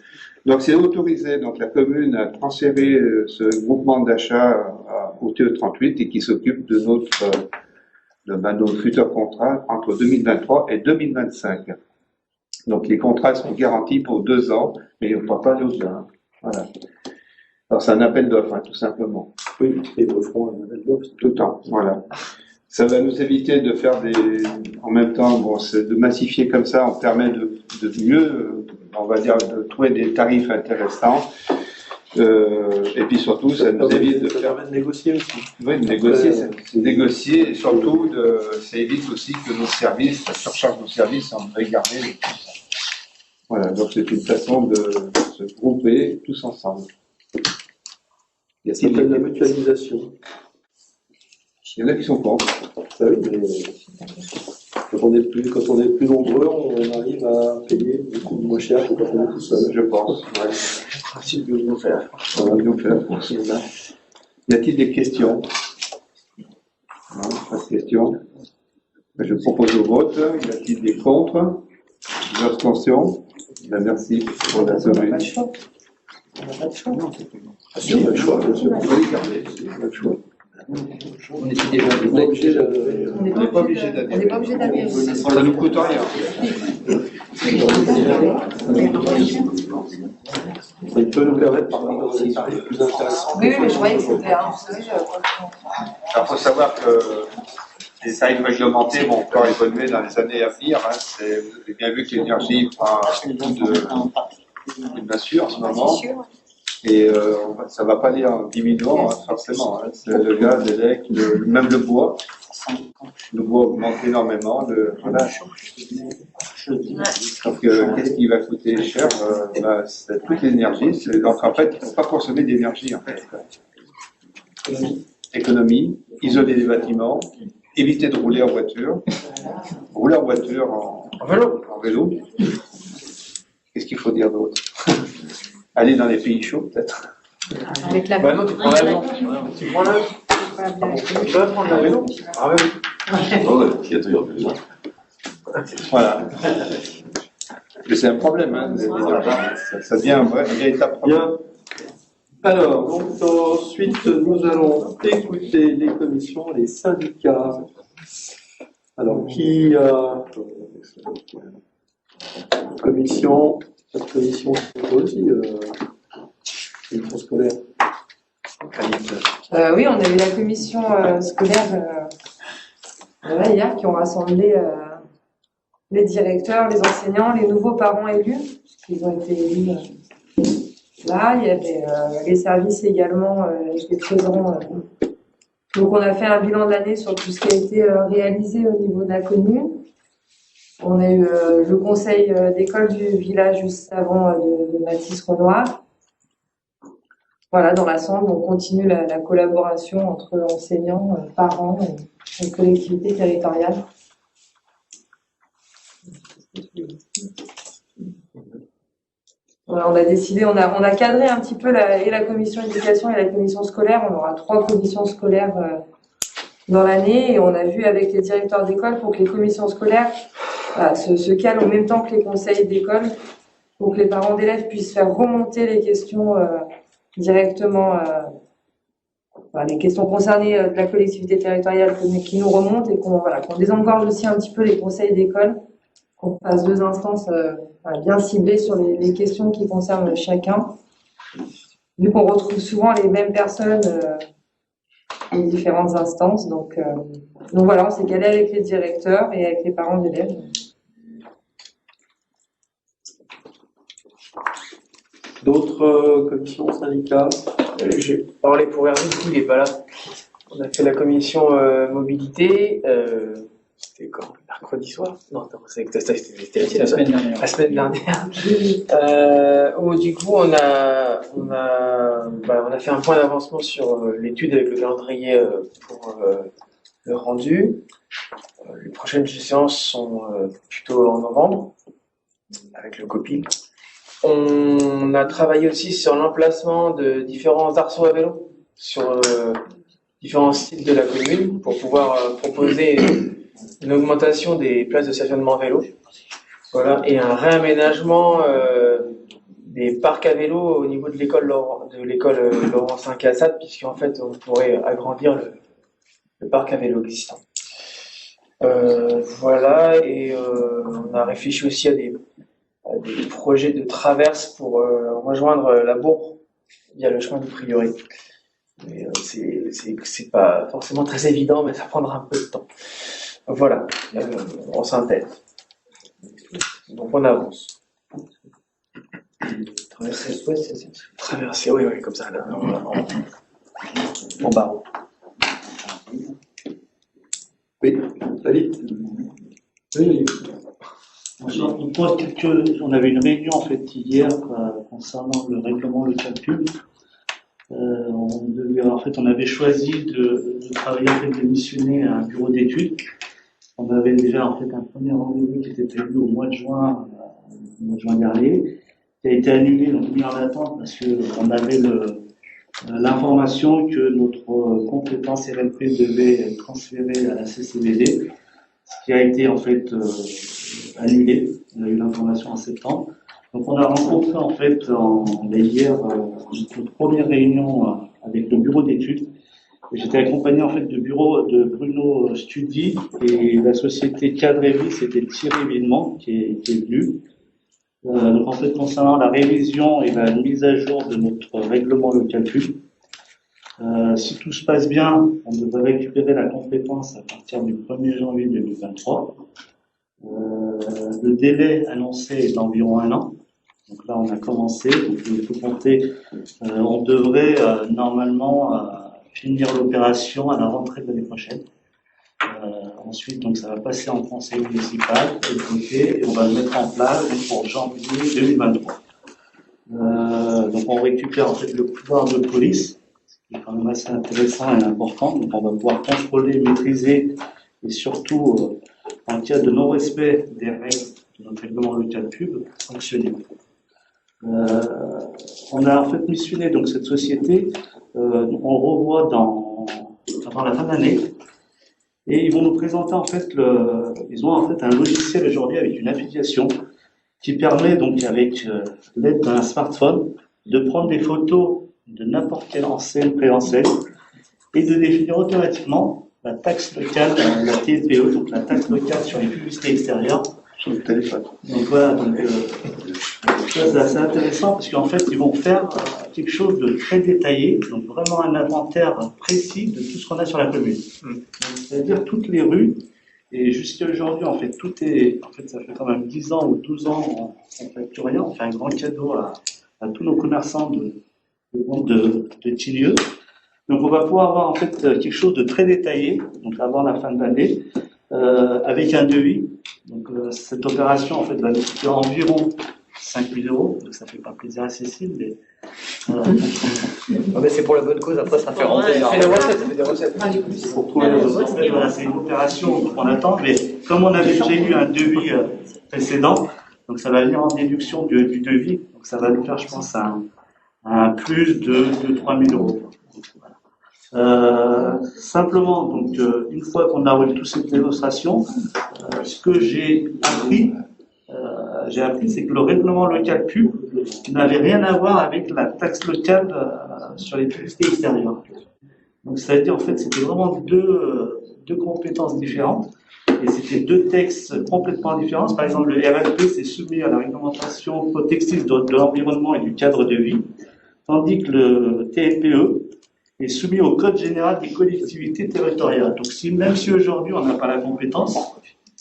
Donc c'est autorisé donc la commune à transférer ce groupement d'achat au TE38 et qui s'occupe de nos futurs contrats entre 2023 et 2025. Donc les contrats sont garantis pour 2 ans, mais on ne peut pas aller au-delà. Hein. Voilà. Alors c'est un appel d'offres, hein, tout simplement. Oui, et ils feront un appel d'offres tout le temps. Voilà. Ça va nous éviter de faire en même temps, de massifier comme ça, on permet de mieux, on va dire, de trouver des tarifs intéressants. Et puis surtout, ça nous évite de faire. De négocier aussi. Oui, de négocier, c'est négocier et surtout, ça évite aussi que nos services, la surcharge de nos services, on devrait garder tout ça. Voilà, donc c'est une façon de se grouper tous ensemble. Il y a ce qu'on appelle la mutualisation. Il y en a qui sont contre. Ah oui, mais quand on est plus nombreux, on arrive à payer beaucoup moins cher que quand on est tout seul. Je pense. Ouais. C'est le nous faire. On va nous faire. Y a-t-il des questions? Non, pas de questions. Je propose au vote. Y a-t-il des contre? Des abstentions? Ben, merci pour la On n'a soirée. pas le choix. On n'a pas le choix. On a le choix, bien sûr. On va les garder, on a le choix. On était déjà On n'est pas obligé On n'est pas obligé d'adhérer. Ça nous coûte rien. Ça peut nous permettre par contre des tarifs plus intéressants. Oui, mais je voyais que c'était un. Alors, il faut savoir que les tarifs réglementés vont encore évoluer dans les années à venir. Hein. Vous avez bien vu que l'énergie prend beaucoup de mesures en ce moment. Et ça va pas aller en diminuant, hein, forcément. Hein. C'est le gaz, l'électrique, même le bois. Le bois augmente énormément. Voilà. Donc, qu'est-ce qui va coûter cher? C'est toute l'énergie. Donc, en fait, il ne faut pas consommer d'énergie, en fait. Économie, isoler les bâtiments, éviter de rouler en voiture, rouler en voiture en vélo. Qu'est-ce qu'il faut dire d'autre? Aller dans les pays chauds, peut-être. Avec la non, tu prends l'avion. Tu prends l'avion. Tu peux prendre le vélo. Ah oui. Oh, ouais, il y a toujours besoin. Voilà. Mais c'est un problème, hein, ça devient un véritable problème. Bien. Alors, donc ensuite, nous allons écouter les commissions, les syndicats. Alors, qui a commission, cette commission aussi, commission scolaire. Oui, on a eu la commission scolaire hier qui ont rassemblé les directeurs, les enseignants, les nouveaux parents élus, qui ont été élus là. Il y avait les services également qui étaient présents. Donc on a fait un bilan de l'année sur tout ce qui a été réalisé au niveau de la commune. On a eu le conseil d'école du village juste avant de Mathis Renoir. Voilà, dans l'ensemble, on continue la collaboration entre enseignants, parents et collectivités territoriales. Voilà, on a décidé, on a cadré un petit peu la commission éducation et la commission scolaire. On aura 3 commissions scolaires dans l'année et on a vu avec les directeurs d'école pour que les commissions scolaires se calent en même temps que les conseils d'école, pour que les parents d'élèves puissent faire remonter les questions directement, les questions concernées de la collectivité territoriale qui nous remontent et qu'on désengorge aussi un petit peu les conseils d'école, qu'on fasse 2 instances bien ciblées sur les questions qui concernent chacun. Vu qu'on retrouve souvent les mêmes personnes dans différentes instances, donc voilà, on s'est calé avec les directeurs et avec les parents d'élèves. D'autres commissions, syndicats? J'ai parlé pour Hervé, du coup, il n'est pas là. On a fait la commission mobilité. C'était quand? Mercredi soir? Non, c'était la semaine dernière. La semaine dernière. Où du coup, on a fait un point d'avancement sur l'étude avec le calendrier pour le rendu. Les prochaines séances sont plutôt en novembre, avec le COPIL. On a travaillé aussi sur l'emplacement de différents arceaux à vélo sur différents sites de la commune pour pouvoir proposer une augmentation des places de stationnement vélo. Voilà, et un réaménagement des parcs à vélo au niveau de l'école Laurent 5 à Assad, puisqu'en fait on pourrait agrandir le parc à vélo existant. Voilà, et on a réfléchi aussi à des projets de traverse pour rejoindre la Bourg via le chemin du Prieuré. Mais c'est pas forcément très évident, mais ça prendra un peu de temps. Voilà, en synthèse. Donc on avance. Traverser, oui, comme ça, là, en barreau. Oui, David. Oui. On avait une réunion en fait hier concernant le règlement le calcul. On avait choisi de travailler en fait, de missionner un bureau d'études. On avait déjà en fait un premier rendez-vous qui était prévu au mois de juin dernier, qui a été annulé, donc mis en attente parce que on avait l'information que notre compétence RLP devait être transférée à la CCBD, ce qui a été en fait annulé. On a eu l'information en septembre. Donc on a rencontré en fait hier notre première réunion avec le bureau d'études. J'étais accompagné en fait de Bruno Studi et la société Cadrevi, c'était Thierry Villemont qui est venu. Donc en fait concernant la révision et la mise à jour de notre règlement le calcul. Si tout se passe bien, on devrait récupérer la compétence à partir du 1er janvier 2023. Le délai annoncé est d'environ 1 an. Donc là, on a commencé. Donc, il faut compter. On devrait normalement finir l'opération à la rentrée de l'année prochaine. Ensuite, donc, ça va passer en conseil municipal, et on va le mettre en place pour janvier 2023. Donc, on récupère en fait le pouvoir de police, qui est quand même assez intéressant et important. Donc, on va pouvoir contrôler, maîtriser et surtout, en cas de non-respect des règles de notre règlement local pub, sanctionner. On a en fait missionné donc cette société, on revoit avant la fin de l'année, et ils vont nous présenter en fait ils ont en fait un logiciel aujourd'hui avec une application qui permet donc avec l'aide d'un smartphone de prendre des photos de n'importe quelle enseigne, préenseigne, et de définir automatiquement la taxe locale, la TSPE, donc la taxe locale sur les publicités extérieures. Sur le téléphone. Donc voilà, donc, ça c'est assez intéressant parce qu'en fait ils vont faire quelque chose de très détaillé, donc vraiment un inventaire précis de tout ce qu'on a sur la commune. C'est-à-dire toutes les rues, et jusqu'à aujourd'hui en fait ça fait quand même 10 ans ou 12 ans on facture rien, on fait un grand cadeau à tous nos commerçants de Tilieu. Donc on va pouvoir avoir en fait quelque chose de très détaillé, donc avant la fin de l'année, avec un devis. Donc cette opération en fait va nous coûter environ 5 000 €, donc ça fait pas plaisir à Cécile, mais mais c'est pour la bonne cause, après ça fait rentrer. Ça fait des recettes, ça fait des recettes. pour trouver les autres. En fait, voilà, c'est une opération qu'on attend, mais comme on avait déjà eu un devis précédent, donc ça va venir en déduction du devis, donc ça va nous faire, je pense, un plus de 3 000 €. Simplement, donc, une fois qu'on a eu toute cette démonstration, ce que j'ai appris, c'est que le règlement local pub n'avait rien à voir avec la taxe locale sur les publicités extérieures. Donc, c'est-à-dire, en fait, c'était vraiment deux compétences différentes. Et c'était deux textes complètement différents. Par exemple, le RLP, c'est soumis à la réglementation protectrice de l'environnement et du cadre de vie, tandis que le TPE est soumis au Code général des collectivités territoriales. Donc, même si aujourd'hui on n'a pas la compétence,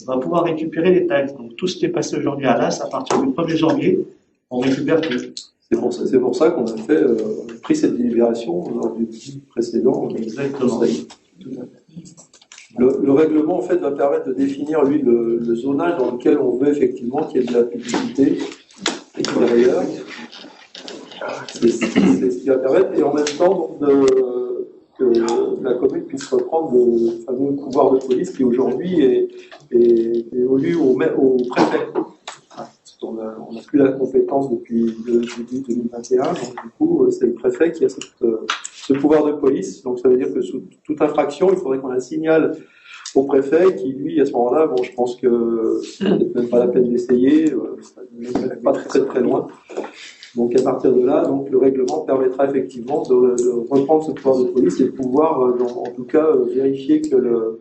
on va pouvoir récupérer les taxes. Donc, tout ce qui est passé aujourd'hui à l'AS, à partir du 1er janvier, on récupère tout. C'est pour ça qu'on a pris cette délibération lors du précédent. Exactement. Tout à fait. Le règlement, en fait, va permettre de définir, lui, le zonage dans lequel on veut effectivement qu'il y ait de la publicité extérieure. C'est ce qui va permettre, et en même temps, que la commune puisse reprendre le fameux pouvoir de police qui aujourd'hui est évolue au préfet. On n'a plus la compétence depuis le début 2021, donc du coup, c'est le préfet qui a ce pouvoir de police. Donc ça veut dire que sous toute infraction, il faudrait qu'on la signale au préfet qui, lui, à ce moment-là, bon, je pense que c'est même pas la peine d'essayer, ça n'est pas très loin. Donc à partir de là, donc, le règlement permettra effectivement de reprendre ce pouvoir de police et de pouvoir, en tout cas, vérifier que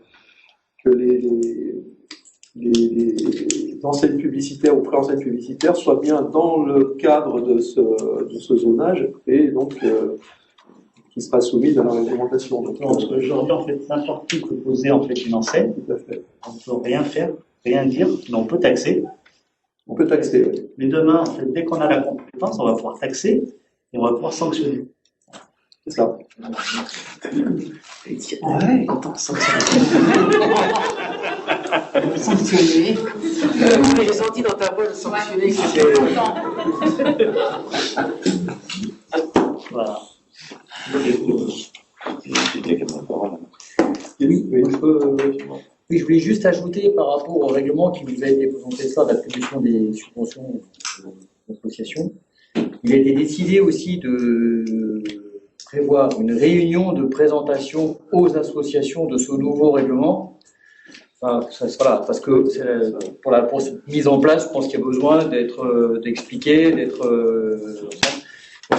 les enseignes publicitaires ou pré-enseignes publicitaires soient bien dans le cadre de ce zonage et donc qui sera soumis à la réglementation. Donc, aujourd'hui, en fait, n'importe qui peut poser en fait une enseigne. Tout à fait. On ne peut rien faire, rien dire, mais on peut taxer. On peut taxer, oui. Mais demain, en fait, dès qu'on a la compétence, on va pouvoir taxer et on va pouvoir sanctionner. C'est ça. Ouais, content, sanctionner. Sanctionner. J'ai senti dans ta voix le sanctionner. Voilà. Oui, je voulais juste ajouter par rapport au règlement qui vous a été présenté ça d'attribution des subventions aux associations. Il a été décidé aussi de prévoir une réunion de présentation aux associations de ce nouveau règlement. Enfin, voilà, parce que pour cette mise en place, je pense qu'il y a besoin d'expliquer.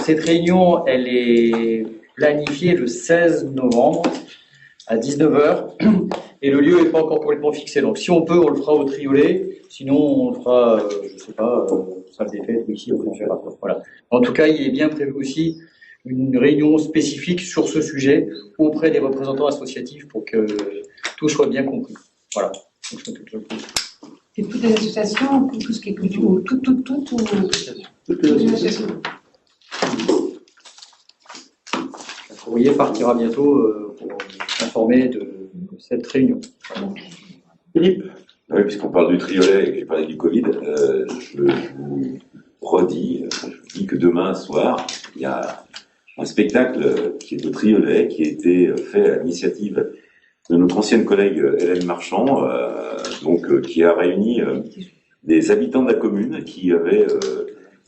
Cette réunion, elle est planifiée le 16 novembre à 19h et le lieu n'est pas encore complètement fixé. Donc si on peut, on le fera au Triolet. Sinon, on le fera, je sais pas, salle des fêtes, ici, on le fera. Voilà. En tout cas, il est bien prévu aussi une réunion spécifique sur ce sujet auprès des représentants associatifs pour que tout soit bien compris. Voilà. Donc, C'est toutes les associations, tout ce qui est culture, ou toutes les associations. Le courrier partira bientôt pour informer de cette réunion. Philippe? Oui, puisqu'on parle du triolet et que j'ai parlé du Covid, je vous redis, je dis que demain soir, il y a un spectacle qui est au triolet, qui a été fait à l'initiative de notre ancienne collègue Hélène Marchand, qui a réuni des habitants de la commune qui avaient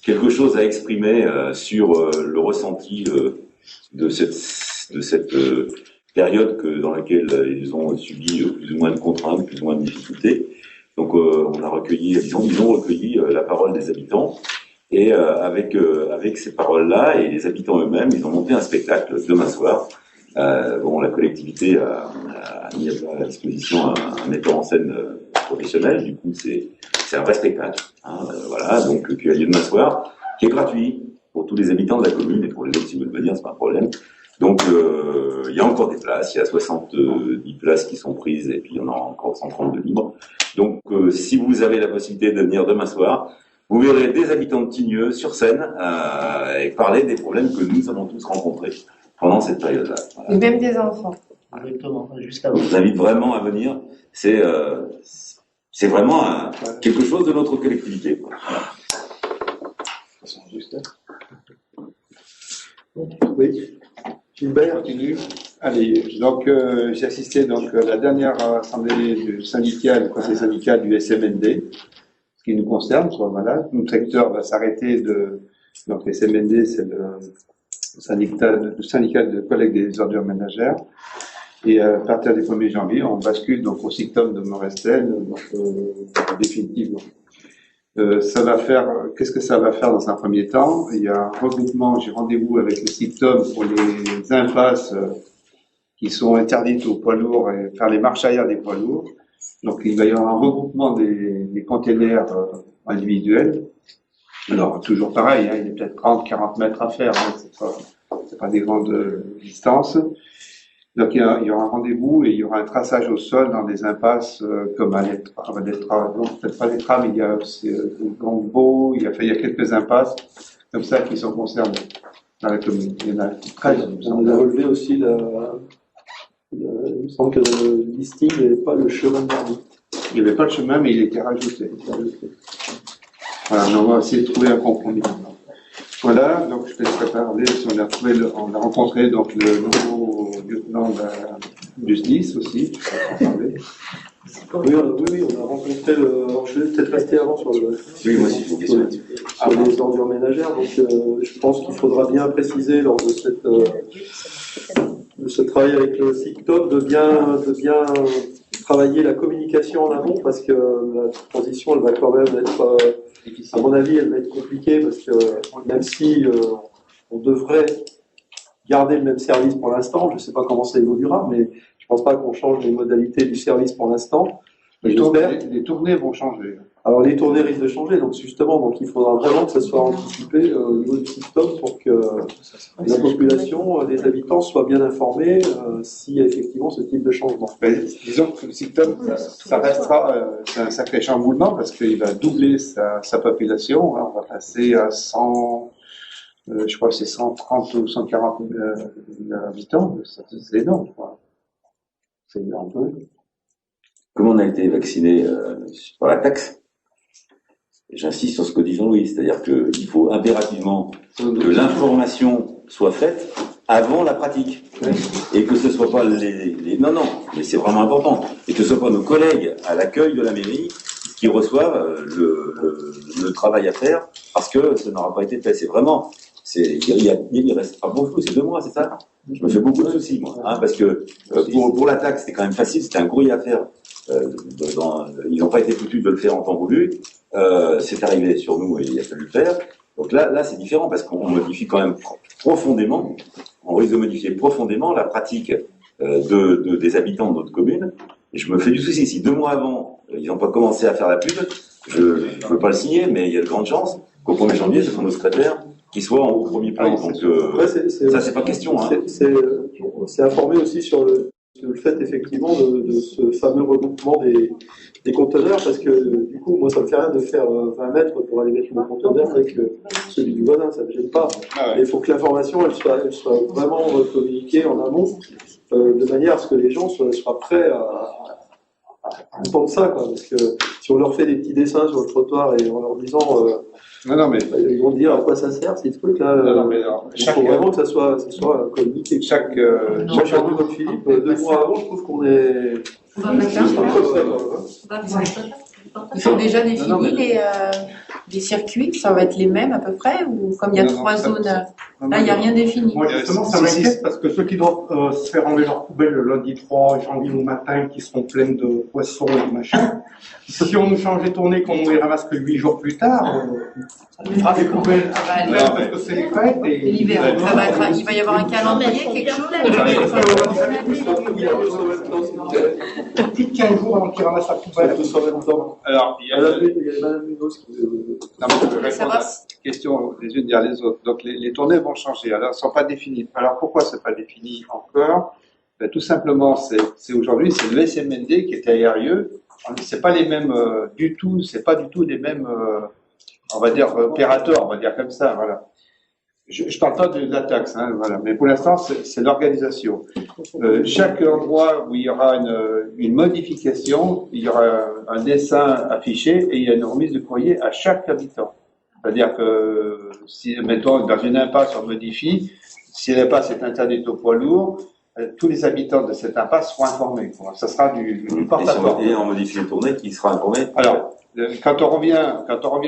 quelque chose à exprimer sur le ressenti de cette période dans laquelle ils ont subi plus ou moins de contraintes, plus ou moins de difficultés. Donc on a recueilli, ils ont recueilli la parole des habitants, et avec ces paroles-là et les habitants eux-mêmes, ils ont monté un spectacle demain soir. La collectivité a mis à disposition un metteur en scène professionnel, du coup c'est un vrai spectacle, donc qui a lieu demain soir, qui est gratuit pour tous les habitants de la commune, et pour les autres si vous voulez venir, c'est pas un problème. Donc il y a encore des places, il y a 70 places qui sont prises, et puis il y en a encore 130 de libres. Donc si vous avez la possibilité de venir demain soir, vous verrez des habitants de Tignieux sur scène et parler des problèmes que nous avons tous rencontrés pendant cette période-là. Voilà. Et même des enfants. Exactement, juste avant. Je vous invite vraiment à venir. C'est vraiment quelque chose de notre collectivité. Voilà. Oui. Gilbert? Continue. Allez, donc j'ai assisté donc à la dernière assemblée du syndicat, du conseil syndical du SMND, ce qui nous concerne, voilà. Notre secteur va s'arrêter donc SMND, c'est le syndicat de collègues des ordures ménagères. Et à partir du 1er janvier, on bascule donc au SICTOM de Morestel, définitivement. Qu'est-ce que ça va faire dans un premier temps? Il y a un regroupement, j'ai rendez-vous avec le SICTOM pour les impasses qui sont interdites aux poids lourds et faire les marches arrière des poids lourds. Donc il va y avoir un regroupement des containers individuels. Alors toujours pareil, il y a peut-être 30-40 mètres à faire, c'est pas des grandes distances. Donc il y aura un rendez-vous et il y aura un traçage au sol dans des impasses comme à peut-être pas les trams, il y a le Gangbo, il y a quelques impasses comme ça qui sont concernées dans la commune. Il y en a 13. On a relevé aussi il me semble que le listing, il n'y avait pas le chemin de l'ermite. Il n'y avait pas le chemin, mais il était rajouté. Voilà, on va essayer de trouver un compromis. Voilà, donc je te laisserai parler. On a rencontré donc le nouveau lieutenant du SDIS aussi. Oui, on a rencontré alors je vais peut-être rester avant sur les ordures ménagères. Donc je pense qu'il faudra bien préciser lors de ce travail avec le SICTOM de bien travailler la communication en amont, parce que la transition elle va quand même être à mon avis, elle va être compliquée, parce que même si on devrait garder le même service pour l'instant, je ne sais pas comment ça évoluera, mais je ne pense pas qu'on change les modalités du service pour l'instant. Les tournées vont changer. Alors les tournées risquent de changer, donc justement, il faudra vraiment que ça soit anticipé au niveau du SICTOM pour que la population, les habitants soient bien informés s'il y a effectivement ce type de changement. Disons que le SICTOM, ça restera c'est un sacré chamboulement parce qu'il va doubler sa population. On va passer à 100, je crois que c'est 130 ou 140 000 habitants. C'est énorme, quoi. C'est énorme. Comme on a été vacciné par la taxe, j'insiste sur ce que dit Jean-Louis, c'est-à-dire qu'il faut impérativement que l'information soit faite avant la pratique. Et que ce soit pas non, mais c'est vraiment important. Et que ce soit pas nos collègues à l'accueil de la mairie qui reçoivent le travail à faire, parce que ça n'aura pas été fait. C'est vraiment, il reste pas beaucoup, c'est 2 mois, c'est ça? Je me fais beaucoup de soucis, moi, parce que pour la taxe, c'était quand même facile, c'était un courrier à faire. Ils n'ont pas été foutus de le faire en temps voulu. C'est arrivé sur nous et il a fallu le faire. Donc là, c'est différent parce qu'on modifie quand même profondément, on risque de modifier profondément la pratique des habitants de notre commune. Et je me fais du souci. Si 2 mois avant, ils n'ont pas commencé à faire la pub, je ne peux pas le signer, mais il y a de grandes chances qu'au 1er janvier, ce sont nos secrétaires qui soient au premier plan. Donc ça, c'est pas question. C'est informé aussi sur le fait effectivement de ce fameux regroupement des conteneurs, parce que du coup, moi, ça me fait rien de faire 20 mètres pour aller mettre mon conteneur avec celui du voisin, ça ne me gêne pas. Mais il faut que l'information elle soit vraiment communiquée en amont, de manière à ce que les gens soient prêts à entendre ça, quoi. Parce que si on leur fait des petits dessins sur le trottoir et en leur disant ils vont dire à quoi ça sert ces trucs là. Il faut vraiment que ça soit communiqué. Moi je suis un peu comme Philippe, 2 mois avant je trouve qu'on est. Ils sont déjà définis les circuits, ça va être les mêmes à peu près, ou comme il y a 3 zones, là il n'y a rien défini. Moi justement ça m'inquiète parce que ceux qui doivent se faire enlever leurs poubelles le lundi 3 janvier au matin, qui seront pleines de poissons et de machin, si on nous change les tournées, qu'on ne les ramasse que 8 jours plus tard, on fera des poubelles parce que c'est les fêtes et l'hiver. Il va y avoir un calendrier, quelque chose. Plus de 15 jours avant qu'ils ramassent la poubelle. Alors, il y a Madame Munoz qui veut. je vais répondre à cette question les unes derrière les autres. Donc, les tournées vont changer. Alors, elles ne sont pas définies. Alors, pourquoi ce n'est pas défini encore? Ben, tout simplement, c'est aujourd'hui, c'est le SMND qui est derrière eux. C'est pas les mêmes du tout, c'est pas du tout les mêmes, on va dire, opérateurs, on va dire comme ça, voilà. Je parle pas de la taxe, hein, voilà. Mais pour l'instant, c'est l'organisation. Chaque endroit où il y aura une modification, il y aura un dessin affiché et il y a une remise de courrier à chaque habitant. C'est-à-dire que si, mettons, dans une impasse, on modifie, si l'impasse est interdite au poids lourd, tous les habitants de cette impasse seront informés. Ça sera du porte-à-porte. Et en modifié tournée, qui sera informé? Alors, quand on revient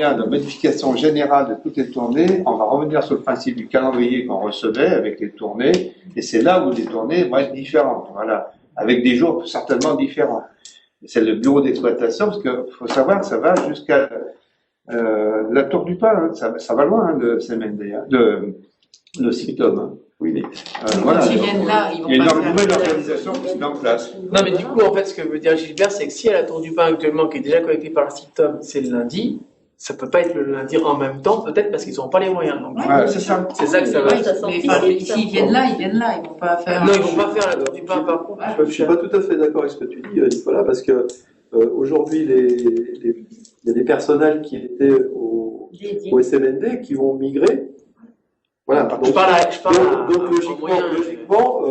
à la modification générale de toutes les tournées, on va revenir sur le principe du calendrier qu'on recevait avec les tournées, et c'est là où les tournées vont être différentes, voilà, avec des jours certainement différents. C'est le bureau d'exploitation, parce qu'il faut savoir que ça va jusqu'à la Tour du Pain, hein, ça va loin, hein, de CMND, hein, de Symptômes. Hein. Oui, mais voilà. S'ils viennent là, ils vont il y a pas une faire. nouvelle organisation qui se met en place. Non, mais du coup, en fait, ce que veut dire Gilbert, c'est que si à la Tour du Pain actuellement, qui est déjà collectée par le Symptôme, c'est le lundi, ça peut pas être le lundi en même temps, peut-être parce qu'ils n'ont pas les moyens. Donc, c'est ça. C'est ça que ça va. Mais s'ils viennent là, ils vont pas faire. Non, ils vont pas faire la Tour du Pain par contre. Je suis pas tout à fait d'accord avec ce que tu dis, Nicolas, parce que aujourd'hui, il y a des personnels qui étaient au SMND qui vont migrer. Voilà. Donc logiquement,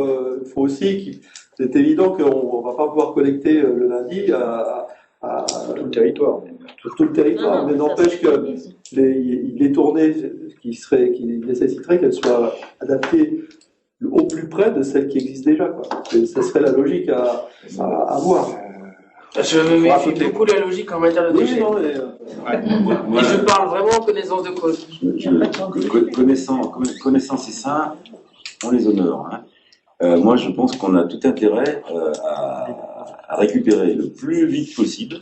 il faut aussi c'est évident qu'on va pas pouvoir collecter le lundi à tout le territoire. Tout le territoire, mais n'empêche que les tournées qui nécessiteraient qu'elles soient adaptées au plus près de celles qui existent déjà, quoi. Et ça serait la logique à voir. Je me méfie beaucoup de la logique en matière de déchets. Et je parle vraiment en connaissance de cause. Connaissant ces saints, on les honore. Hein. Moi, je pense qu'on a tout intérêt à récupérer le plus vite possible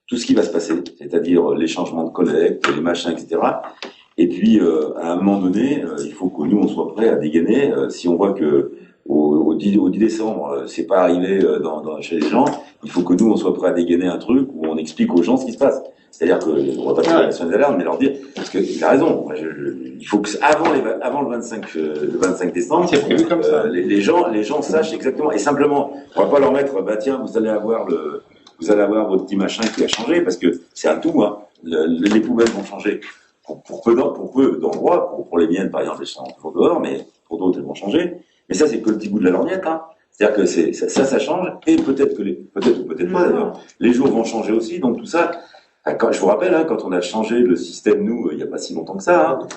tout ce qui va se passer, c'est-à-dire les changements de collecte, les machins, etc. Et puis, à un moment donné, il faut que nous, on soit prêts à dégainer. Si on voit que au 10 décembre, c'est pas arrivé chez les gens, il faut que nous, on soit prêts à dégainer un truc où on explique aux gens ce qui se passe. C'est-à-dire qu'on va pas tirer la sonne d'alarme, mais leur dire, parce que il a raison, il faut que avant le 25 décembre, c'est prévu comme ça. Les gens sachent exactement, et simplement, on va pas leur mettre, bah tiens, vous allez avoir votre petit machin qui a changé, parce que c'est un tout, hein. Les poubelles vont changer pour peu d'endroits, pour les miennes, par exemple, elles sont toujours dehors, mais pour d'autres, elles vont changer. Mais ça, c'est que le petit bout de la lorgnette, hein. C'est-à-dire que ça change, et peut-être ou peut-être pas d'ailleurs, les jours vont changer aussi, donc tout ça. Je vous rappelle, hein, quand on a changé le système, nous, il n'y a pas si longtemps que ça, hein,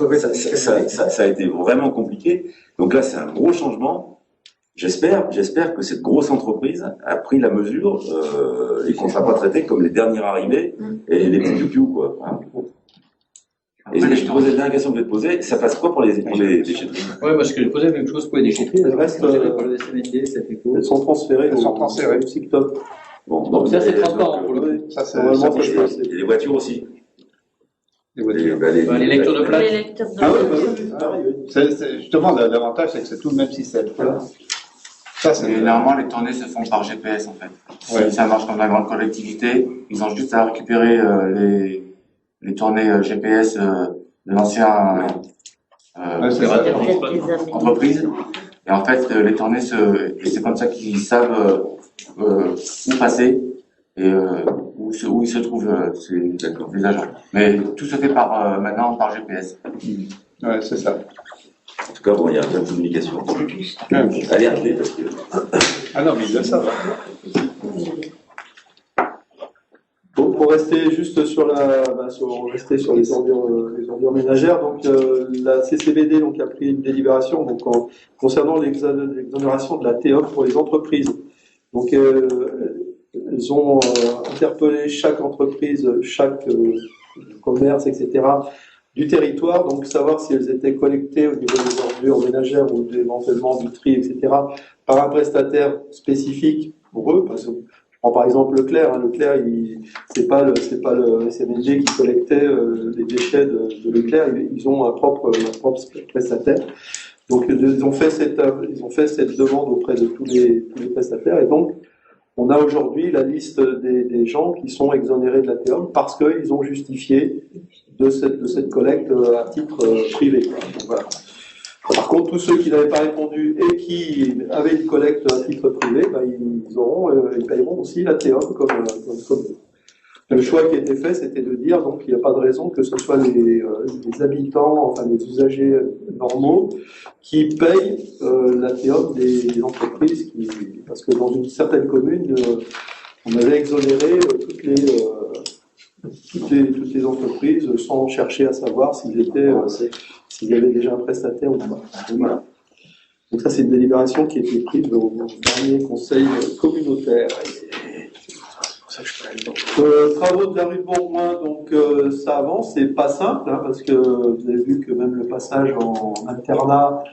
ça a été vraiment compliqué. Donc là, c'est un gros changement. J'espère que cette grosse entreprise a pris la mesure et qu'on ne sera pas traité comme les derniers arrivés et les petits piou quoi. Hein. Et je posais la dernière question que je vais te poser, ça passe quoi pour les déchetteries? Oui, parce que je posais la même chose pour les déchetteries. Elles restent pour le SMND, ça fait quoi? Elles sont transférées au Symptôme. Bon, donc ça c'est transparent pour le coup. Ça, c'est normalement ça. Et les voitures aussi. Les lecteurs de plaques. Ah oui. Justement, l'avantage, c'est que c'est tout le même système. Voilà. Normalement, les tournées se font par GPS, en fait. Si ça marche dans la grande collectivité, ils ont juste à récupérer les tournées GPS de l'ancien entreprise Et en fait, les tournées, et c'est comme ça qu'ils savent où passer et où ils se trouvent les agents. Mais tout se fait maintenant par GPS. Ouais, c'est ça. En tout cas, bon, il y a un peu de communication. Alerté parce que. Ah non, mais ils le savent. Donc, pour rester juste sur rester sur les ordures ménagères, donc la CCBD donc a pris une délibération donc concernant l'exonération de la TEOM pour les entreprises. Donc elles ont interpellé chaque entreprise, chaque commerce, etc. du territoire, donc savoir si elles étaient collectées au niveau des ordures ménagères ou éventuellement du tri, etc. par un prestataire spécifique pour eux, parce que je prends par exemple Leclerc. Hein, Leclerc, c'est pas le SMNG qui collectait les déchets de Leclerc. Ils ont un propre prestataire. Donc ils ont fait cette demande auprès de tous les prestataires. Et donc on a aujourd'hui la liste des gens qui sont exonérés de la TEOM parce qu'ils ont justifié de cette collecte à titre privé. Donc, voilà. Par contre, tous ceux qui n'avaient pas répondu et qui avaient une collecte à titre privé, ils paieront aussi la TEOM comme le choix qui a été fait, c'était de dire donc il n'y a pas de raison que ce soit les habitants, enfin les usagers normaux, qui payent la TEOM des entreprises, parce que dans une certaine commune, on avait exonéré toutes les entreprises sans chercher à savoir s'il y avait déjà un prestataire ou pas. Donc, voilà. Donc ça, c'est une délibération qui a été prise au dernier conseil communautaire. Travaux de la rue de Bourgoin, donc ça avance, c'est pas simple, hein, parce que vous avez vu que même le passage en internat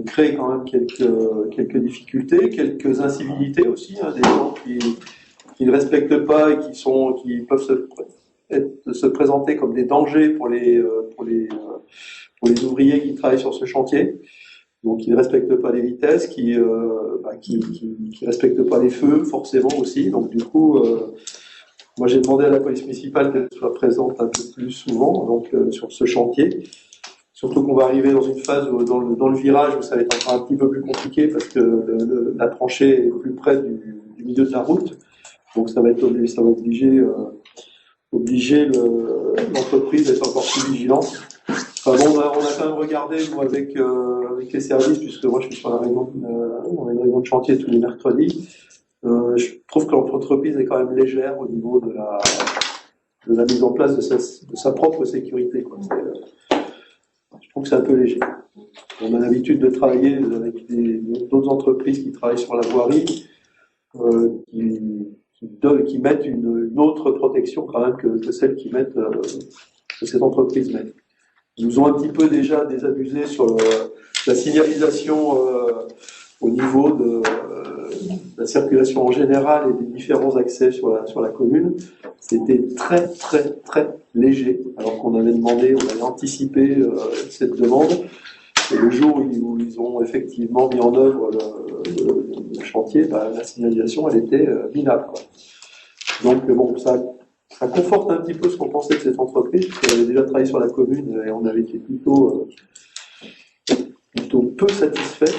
crée quand même quelques difficultés, quelques incivilités aussi, hein, des gens qui ne respectent pas et qui peuvent se présenter comme des dangers pour les ouvriers qui travaillent sur ce chantier. Donc, qui ne respectent pas les vitesses, qui respectent pas les feux, forcément aussi. Donc, du coup, moi, j'ai demandé à la police municipale qu'elle soit présente un peu plus souvent, donc, sur ce chantier. Surtout qu'on va arriver dans une phase où, dans le virage où ça va être encore un petit peu plus compliqué parce que la tranchée est plus près du milieu de la route. Donc, ça va obliger l'entreprise d'être encore plus vigilante. Enfin bon, on a quand même regardé, nous, avec les services, puisque moi je suis sur la réunion, on a une réunion de chantier tous les mercredis. Je trouve que l'entreprise est quand même légère au niveau de la mise en place de sa propre sécurité, quoi. Je trouve que c'est un peu léger. On a l'habitude de travailler avec d'autres entreprises qui travaillent sur la voirie, qui mettent une autre protection quand même que celle que ces entreprises mettent. Ils nous ont un petit peu déjà désabusé sur la signalisation au niveau de la circulation en général et des différents accès sur la commune. C'était très très très léger, alors qu'on avait anticipé cette demande. Et le jour où ils ont effectivement mis en œuvre le chantier, la signalisation elle était minable, quoi. Donc bon, ça conforte un petit peu ce qu'on pensait de cette entreprise, puisqu'elle avait déjà travaillé sur la commune et on avait été plutôt peu satisfait.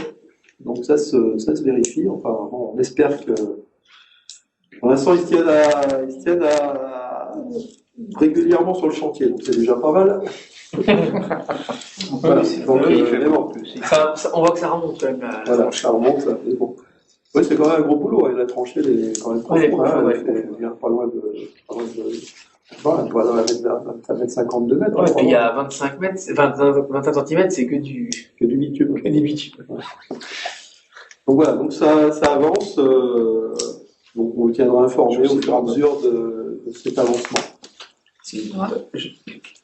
Donc ça se vérifie. Enfin, bon, on espère que pour l'instant ils se tiennent régulièrement sur le chantier, donc c'est déjà pas mal. Voilà. Donc, on voit que ça remonte quand même. Voilà, ça remonte, ça fait bon. Oui, c'est quand même un gros boulot. La tranchée, elle est quand même profonde. Elle vient pas loin de elle doit mettre 52 mètres. Ouais, il y a 25 mètres, 25 cm, c'est que du bitume. Que du bitume. Donc voilà, donc ça avance. Donc on vous tiendra informé au fur et à mesure de cet avancement.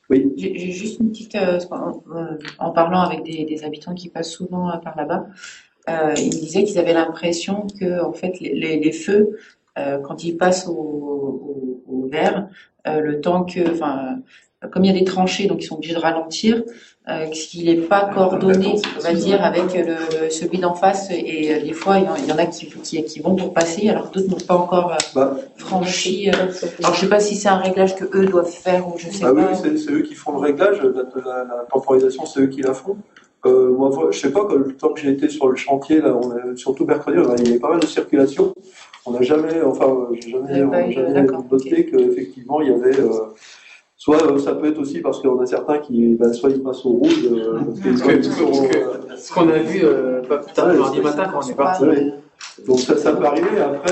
Oui. J'ai juste une petite, en parlant avec des habitants qui passent souvent par là-bas, ils me disaient qu'ils avaient l'impression que en fait les feux, quand ils passent au vert, le temps que, comme il y a des tranchées, donc ils sont obligés de ralentir, qu'il n'est pas coordonné, on va dire, avec celui d'en face, et des fois il y en a qui vont pour passer, alors que d'autres n'ont pas encore franchi. Alors je sais pas si c'est un réglage que eux doivent faire ou je sais pas. Oui, c'est eux qui font le réglage, la temporisation, c'est eux qui la font. Moi, je sais pas, le temps que j'ai été sur le chantier, là, surtout mercredi, il y avait pas mal de circulation. On n'a jamais, jamais noté qu'effectivement, il y avait, soit ça peut être aussi parce qu'on a certains qui, soit ils passent au rouge, ce qu'on a vu pas plus tard que mardi matin quand on est parti. Donc ça peut arriver. Après,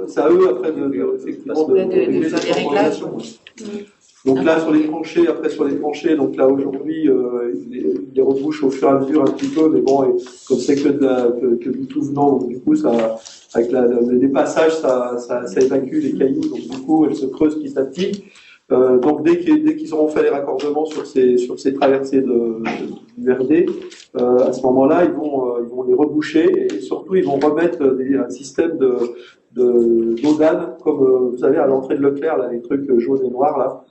c'est à eux après effectivement de faire des réglages. Donc là sur les tranchées, donc là aujourd'hui ils les rebouchent au fur et à mesure un petit peu, mais bon, et comme c'est que du tout venant, donc du coup ça avec le dépassage ça évacue les cailloux, donc du coup elles se creusent petit à petit. Donc dès qu'ils auront fait les raccordements sur ces traversées du RD, à ce moment-là ils vont les reboucher et surtout ils vont remettre un système d'eau d'âne comme vous savez à l'entrée de Leclerc là, les trucs jaunes et noirs là.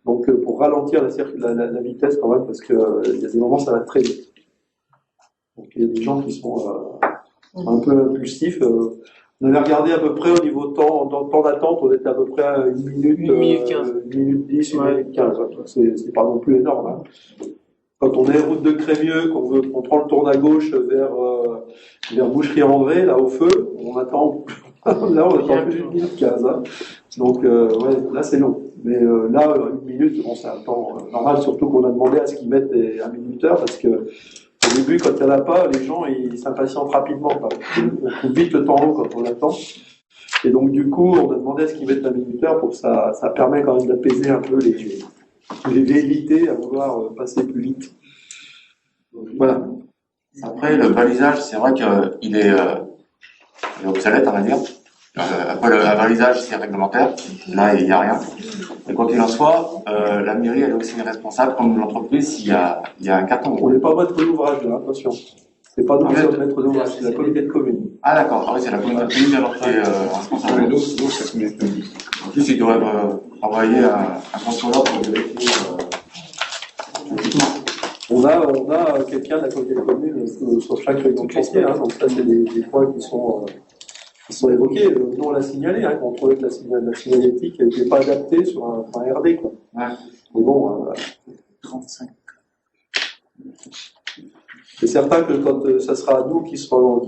Donc pour ralentir la vitesse quand même parce que il y a des moments ça va très vite. Donc il y a des gens qui sont un peu impulsifs. On avait regardé à peu près au niveau temps d'attente, on était à peu près à 1 minute, 1 minute 15. 1 minute 10, 1 minute 15. C'est pas non plus énorme. Hein. Quand on est route de Crémieux, qu'on prend le tourne à gauche vers Boucherie-André, là au feu, on attend plus d'une minute 15. Hein. Donc là c'est long. Mais là, 1 minute, bon, c'est un temps normal, surtout qu'on a demandé à ce qu'ils mettent un minuteur parce que au début, quand il n'y en a pas, les gens ils s'impatientent rapidement. On trouve vite le temps long quand on attend. Et donc du coup, on a demandé à ce qu'ils mettent un minuteur pour que ça permet quand même d'apaiser un peu les velléités à vouloir passer plus vite. Donc, voilà. Après, le balisage, c'est vrai qu'il est obsolète, on va dire. Après, le balisage, c'est réglementaire. Là, il n'y a rien. Et quoi qu'il en soit, la mairie, elle est aussi responsable, comme l'entreprise, s'il y a un carton. On n'est pas maître d'ouvrage, là, attention. C'est pas nous qui sommes maître d'ouvrage, c'est la communauté de communes. Ah, d'accord. Ah oui, c'est la communauté de communes alors qui est responsable. Nous, c'est la communauté de communes. En plus, ils doivent envoyer un contrôleur pour vérifier l'équipement. On a quelqu'un de la communauté de communes sur chaque réunion de chantier, hein, donc ça, c'est des points qui sont évoqués. Nous, on l'a signalé, hein, qu'on trouvait que la signalétique n'était pas adaptée sur un RD, quoi. Ouais. Mais bon, 35. c'est certain que quand ça sera à nous qui serons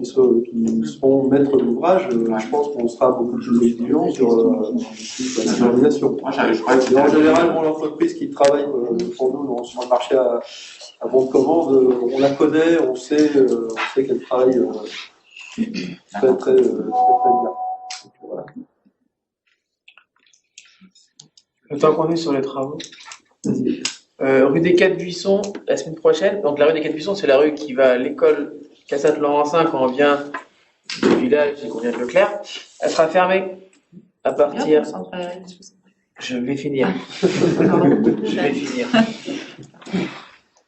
maîtres d'ouvrage, je pense qu'on sera beaucoup plus vigilants sur la signalisation. Moi, je croyais que en général, l'entreprise qui travaille pour nous sur le marché à bon de commande, on la connaît, on sait qu'elle travaille très, très bien. Donc, voilà. Le temps qu'on est sur les travaux. Rue des 4 Buissons, la semaine prochaine. Donc la rue des 4 Buissons, c'est la rue qui va à l'école Cassat-Laurencin quand on vient du village et qu'on vient de Leclerc. Elle sera fermée à partir... Je vais finir.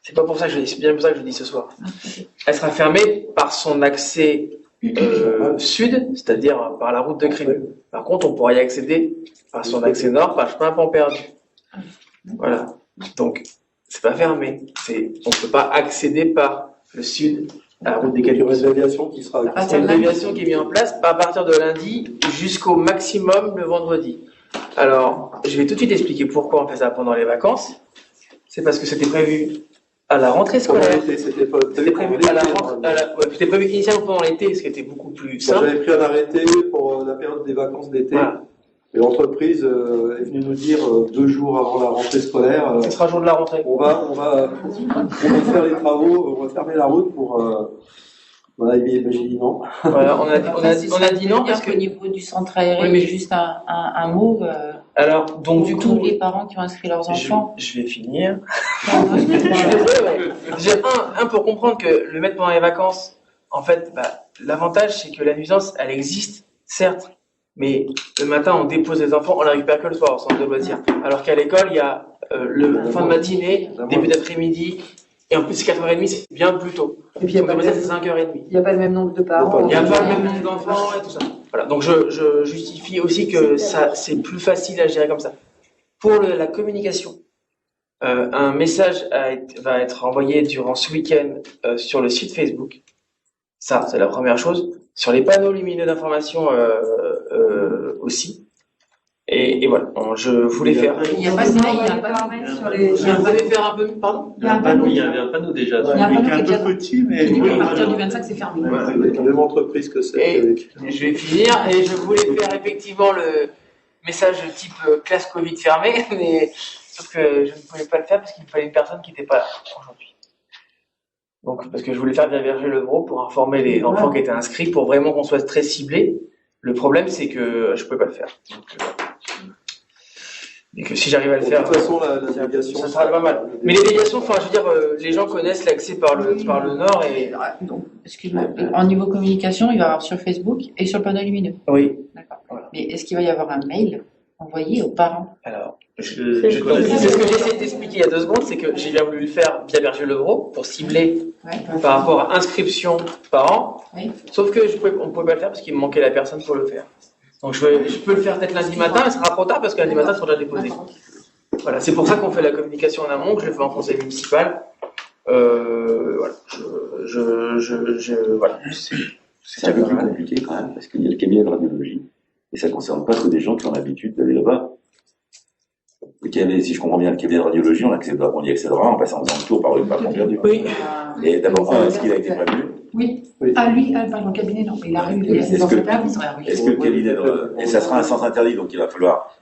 C'est pas pour ça que c'est bien pour ça que je dis ce soir. Elle sera fermée par son accès sud, c'est-à-dire par la route de Crémieux. Par contre, on pourra y accéder par son accès nord, par chemin Pont perdu. Voilà. Donc, c'est pas fermé. On ne peut pas accéder par le sud à la route des 4 Buissons. Il y aura une déviation qui sera... C'est une déviation qui est mise en place à partir de lundi jusqu'au maximum le vendredi. Alors, je vais tout de suite expliquer pourquoi on fait ça pendant les vacances. C'est parce que c'était prévu à la rentrée scolaire. C'était prévu c'était prévu initialement pendant l'été, ce qui était beaucoup plus simple. J'avais pris un arrêté pour la période des vacances d'été. Voilà. Et l'entreprise est venue nous dire 2 jours avant la rentrée scolaire. Ce sera jour de la rentrée. On va faire les travaux, on va fermer la route pour. Voilà, j'ai dit non. Voilà, on a dit non parce qu'au niveau du centre aéré, il y a juste un move. Alors, donc du coup, tous les parents qui ont inscrit leurs enfants. Je vais finir. Je suis désolé, déjà, pour comprendre que le mettre pendant les vacances, en fait, l'avantage c'est que la nuisance, elle existe, certes, mais le matin on dépose les enfants, on la récupère que le soir au centre de loisirs. Alors qu'à l'école, il y a le fin de matinée, début d'après-midi. Et en plus, c'est 4h30, c'est bien plus tôt. Et puis, il n'y a, c'est 5h30. Il n'y a pas le même nombre de parents. Il n'y a pas le même nombre d'enfants et tout ça. Voilà. Donc, je justifie aussi que ça, c'est plus facile à gérer comme ça. Pour la communication, un message va être envoyé durant ce week-end sur le site Facebook. Ça, c'est la première chose. Sur les panneaux lumineux d'information aussi. Et voilà, je voulais faire. Il n'y a pas de mail, il n'y a pas de mail sur les. Vous voulez faire un peu, pardon? Il y a un panneau. Il y avait un panneau déjà. Il y a un panneau qui est un déjà peu petit, mais qui dit qu'à partir du 25, c'est fermé. Avec la même entreprise que celle Et avec. je vais finir, et je voulais faire effectivement le message type classe Covid fermée, mais sauf que je ne pouvais pas le faire parce qu'il me fallait une personne qui n'était pas là aujourd'hui. Donc, parce que je voulais faire Vierger Levrault pour informer les enfants qui étaient inscrits pour vraiment qu'on soit très ciblés. Le problème, c'est que je ne pouvais pas le faire. Donc, et que si j'arrive à le faire, De toute façon, la délégation. ça sera pas mal. Mais les délégations, enfin, je veux dire, les gens connaissent l'accès par le nord et. Donc, excuse-moi, en niveau communication, il va y avoir sur Facebook et sur le panneau lumineux. Oui. D'accord. Mais est-ce qu'il va y avoir un mail envoyé aux parents? Alors, c'est ce que j'ai essayé d'expliquer il y a 2 secondes, c'est que j'ai bien voulu le faire via Vierger Levrault pour cibler par rapport à inscription parents. Oui. Sauf que on ne pouvait pas le faire parce qu'il me manquait la personne pour le faire. Donc je peux le faire peut-être lundi matin, mais ce sera trop tard parce que lundi matin, il sera déjà déposé. Voilà, c'est pour ça qu'on fait la communication en amont, que je le fais en conseil municipal. Voilà, voilà. C'est un peu plus compliqué quand même, parce qu'il y a le cabinet de radiologie, et ça ne concerne pas que des gens qui ont l'habitude d'aller là-bas. Si je comprends bien, le cabinet de radiologie, on y accédera en passant dans le tour par le parcours perdu. Oui. Et d'abord, est-ce qu'il a été prévu? Oui. Ah, lui, pardon, le cabinet, non. Il a eu les Est-ce que le cabinet et ça sera un sens interdit, donc il va falloir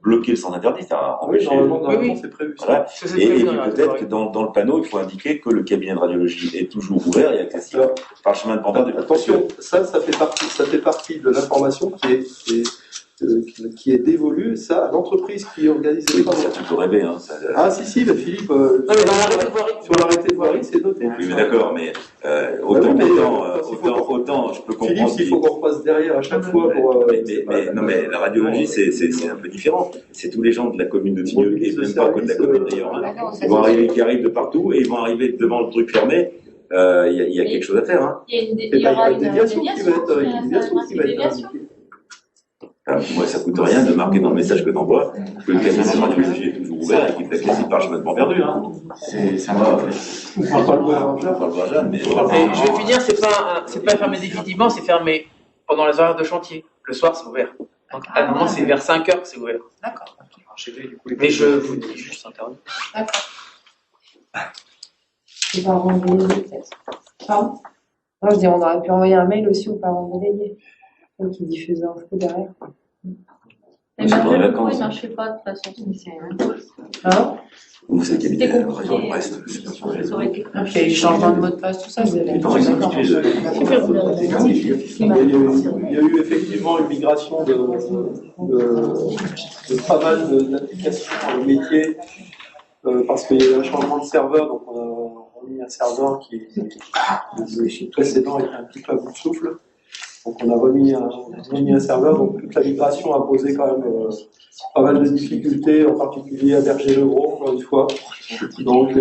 bloquer le sens interdit, empêcher. Normalement, c'est prévu. Voilà. Et puis peut-être que dans le panneau, il faut indiquer que le cabinet de radiologie est toujours ouvert et accessible par le chemin de Pambert. Attention, ça fait partie de l'information qui est dévolue, ça, à l'entreprise qui organise les travaux. Ça peut rêver, hein. Ah, si, mais Philippe, sur l'arrêté de voirie, c'est noté. Oui, mais d'accord, mais autant, je peux comprendre. Philippe, s'il faut qu'on repasse derrière à chaque fois pour. Mais la radiologie, c'est un peu différent. C'est tous les gens de la commune de Vigneux, et même pas que de la commune d'ailleurs. Qui arrivent de partout, et ils vont arriver devant le truc fermé. Il y a quelque chose à faire, hein. Il y aura une déviation qui va être. Moi, ça coûte rien de marquer dans le message que t'envoies que le cabinet de radiologie est toujours ouvert et qu'il est accessible par chemin de perdu, hein. C'est un peu. On parle pas mais. Je vais finir, c'est pas fermé définitivement, c'est fermé pendant les horaires de chantier. Le soir, c'est ouvert. Donc, normalement, c'est vers 5 heures que c'est ouvert. D'accord. Mais je vous dis juste interdit. D'accord. Les parents délégués, peut-être. Pardon? Non, je dis, on aurait pu envoyer un mail aussi aux parents délégués, qui diffusent l'info derrière. Mais le mot, il marchait pas de toute façon. Hein? Vous savez qu'il y C'était a compliqué. Ça aurait été compliqué. Changement de mot de passe, tout ça, vous allez D'accord. Il y a eu effectivement une migration de pas mal d'applications dans le métier parce qu'il y a eu un changement de serveur, donc on a remis un serveur qui le précédent était un petit peu à bout de souffle. Donc on a remis un serveur, donc toute la migration a posé quand même pas mal de difficultés, en particulier à Vierger-Levrault, encore une fois, donc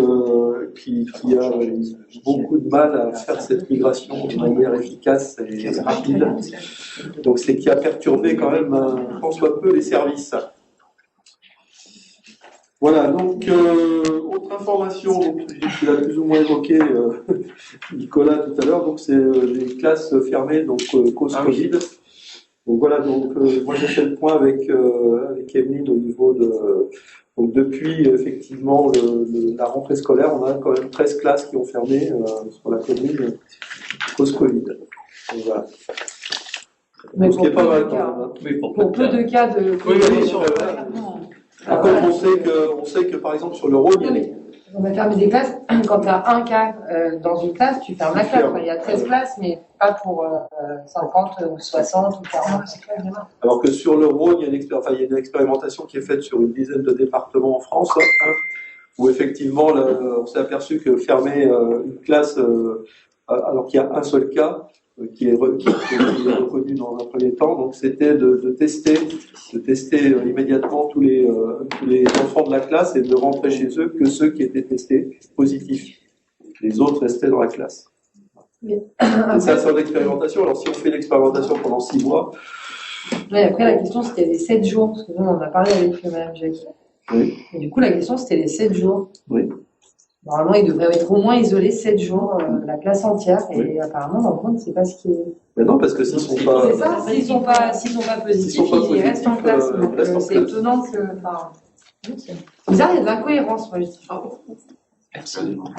qui a beaucoup de mal à faire cette migration de manière efficace et rapide. Donc c'est qui a perturbé quand même tant soit peu les services. Voilà, donc autre information, donc, tu l'as plus ou moins évoqué Nicolas tout à l'heure, donc c'est les classes fermées, donc cause Covid. Donc voilà, donc moi j'ai fait le point avec Emeline au niveau de. Donc depuis effectivement la rentrée scolaire, on a quand même 13 classes qui ont fermé sur la commune cause Covid. Donc voilà. Mais ce qui est pas mal quand même. Hein. Oui, pour Peu de cas de. Oui, bien sûr. Par contre, on sait que par exemple sur le Rhône, On va fermer des classes. Quand tu as un cas dans une classe, tu fermes la classe. Enfin, il y a 13 classes, mais pas pour 50 ou 60 ou 40. Alors que sur le Rhône, il y a une expérimentation qui est faite sur une dizaine de départements en France, où effectivement, on s'est aperçu que fermer une classe, alors qu'il y a un seul cas, qui est reconnu dans un premier temps, donc c'était de tester immédiatement tous les enfants de la classe et de rentrer chez eux que ceux qui étaient testés positifs. Les autres restaient dans la classe. Et ça, c'est une expérimentation. Alors si on fait l'expérimentation pendant 6 mois... Ouais, après, la question, c'était les 7 jours, parce que nous, on en a parlé avec Mme Jackie. Oui. Et du coup, la question, c'était les 7 jours. Oui. Normalement, ils devraient être au moins isolés 7 jours, la classe entière, et apparemment, dans le fond, c'est pas ce qui est. Mais non, parce que s'ils sont pas. C'est ça, s'ils sont pas positifs, ils restent en classe. Donc, c'est étonnant que. Enfin, c'est bizarre, il y a de l'incohérence, moi, je dis. Absolument.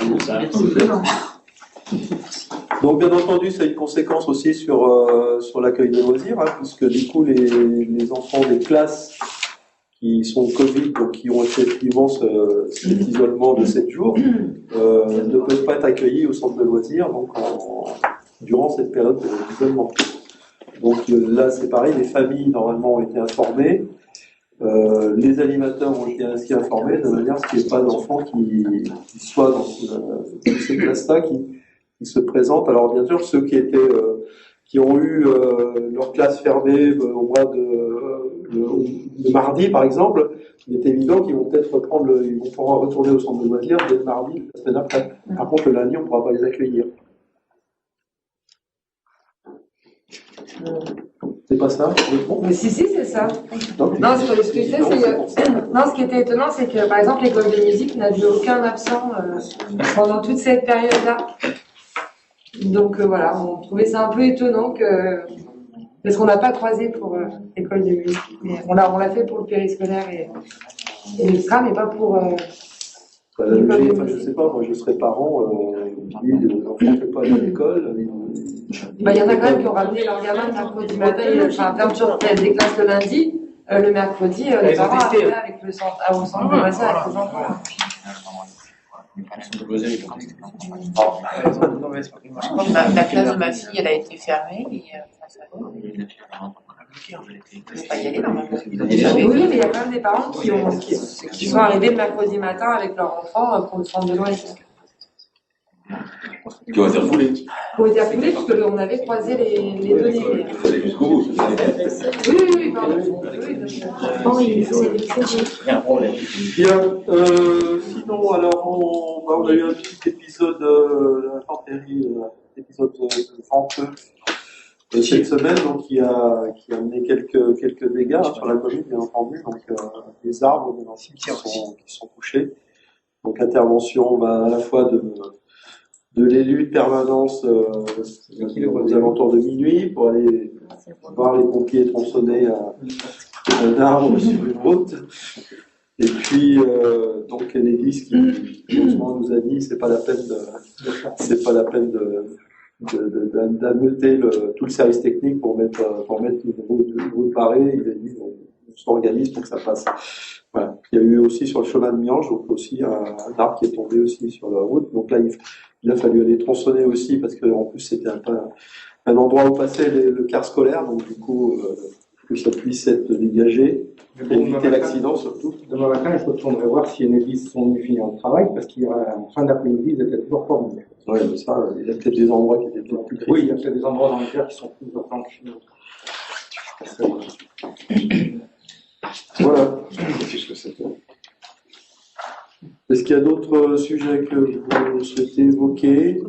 Donc, bien entendu, ça a une conséquence aussi sur l'accueil des loisirs, puisque du coup, les enfants des classes qui sont Covid, donc qui ont effectivement cet isolement de 7 jours, ne peuvent pas être accueillis au centre de loisirs donc durant cette période d'isolement. Donc là, c'est pareil, les familles normalement ont été informées, les animateurs ont été ainsi informés, de manière à ce qu'il n'y ait pas d'enfants qui soient dans ces classes-là qui se présentent. Alors bien sûr, ceux qui ont eu leur classe fermée au mois de mardi, par exemple, il est évident qu'ils vont peut-être ils vont pouvoir retourner au centre de loisirs dès le mardi, la semaine après. Par contre, le lundi, on ne pourra pas les accueillir. C'est pas ça? Mais si, c'est ça. Non, ce que je sais, ce qui était étonnant, c'est que, par exemple, l'école de musique n'a vu aucun absent pendant toute cette période-là. Donc voilà, on trouvait ça un peu étonnant parce qu'on n'a pas croisé pour l'école de musique. Mais on l'a fait pour le périscolaire et l'extra, mais pas pour je sais pas, moi je serais parent, l'enfant ne fait pas à l'école. Il y en a quand même qui ont ramené leur gamin le mercredi matin, fermeture des classes le lundi, le mercredi, les parents arrivaient avec le centre, au centre de loisirs avec les enfants. La classe de ma fille, elle a été fermée et je peux pas y aller normalement. Oui, mais il y a quand même des parents qui sont arrivés le mercredi matin avec leur enfant pour le centre de loisirs. Qui ont été refoulés. Qui ont été refoulés parce qu'on avait croisé les données. Il fallait jusqu'au bout. Oui, pardon. Bien, sinon, alors, on a eu un petit épisode d'intempérie, épisode venteux cette semaine, donc qui a amené quelques dégâts sur la commune, bien entendu, donc des arbres qui sont touchés. Donc intervention à la fois de l'élu de permanence aux alentours de minuit pour aller voir les pompiers tronçonner un arbre sur une route. Et puis donc l'église qui heureusement nous a dit c'est pas la peine d'ameuter tout le service technique pour mettre une route barrée. Il a dit on s'organise pour que ça passe. Voilà. Il y a eu aussi sur le chemin de Miange, donc aussi un arbre qui est tombé aussi sur la route. Donc là, il a fallu aller tronçonner aussi parce que en plus c'était un endroit où passait le car scolaire, donc du coup que ça puisse être dégagé, éviter l'accident surtout. Demain matin, je retournerai voir si les églises sont venues en travail parce qu'il y a en fin d'après-midi, ils étaient toujours formés. Oui, mais ça, il y a peut-être des endroits qui étaient plus critiques. Oui, il y a peut-être des endroits dans l'hiver qui sont plus importants que chez nous. Voilà. Est-ce qu'il y a d'autres sujets que vous souhaitez évoquer?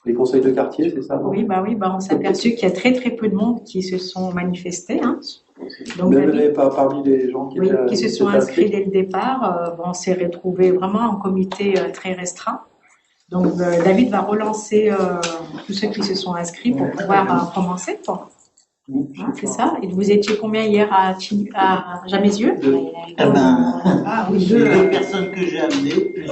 Les conseils de quartier, c'est ça? Oui, on s'est aperçu qu'il y a très très peu de monde qui se sont manifestés. Donc, même pas parmi les gens qui se sont inscrits dès le départ. On s'est retrouvés vraiment en comité très restreint. Donc David va relancer tous ceux qui se sont inscrits pour pouvoir commencer. C'est ça. Et vous étiez combien hier à Jamesieux? Les personnes que j'ai amenées, plus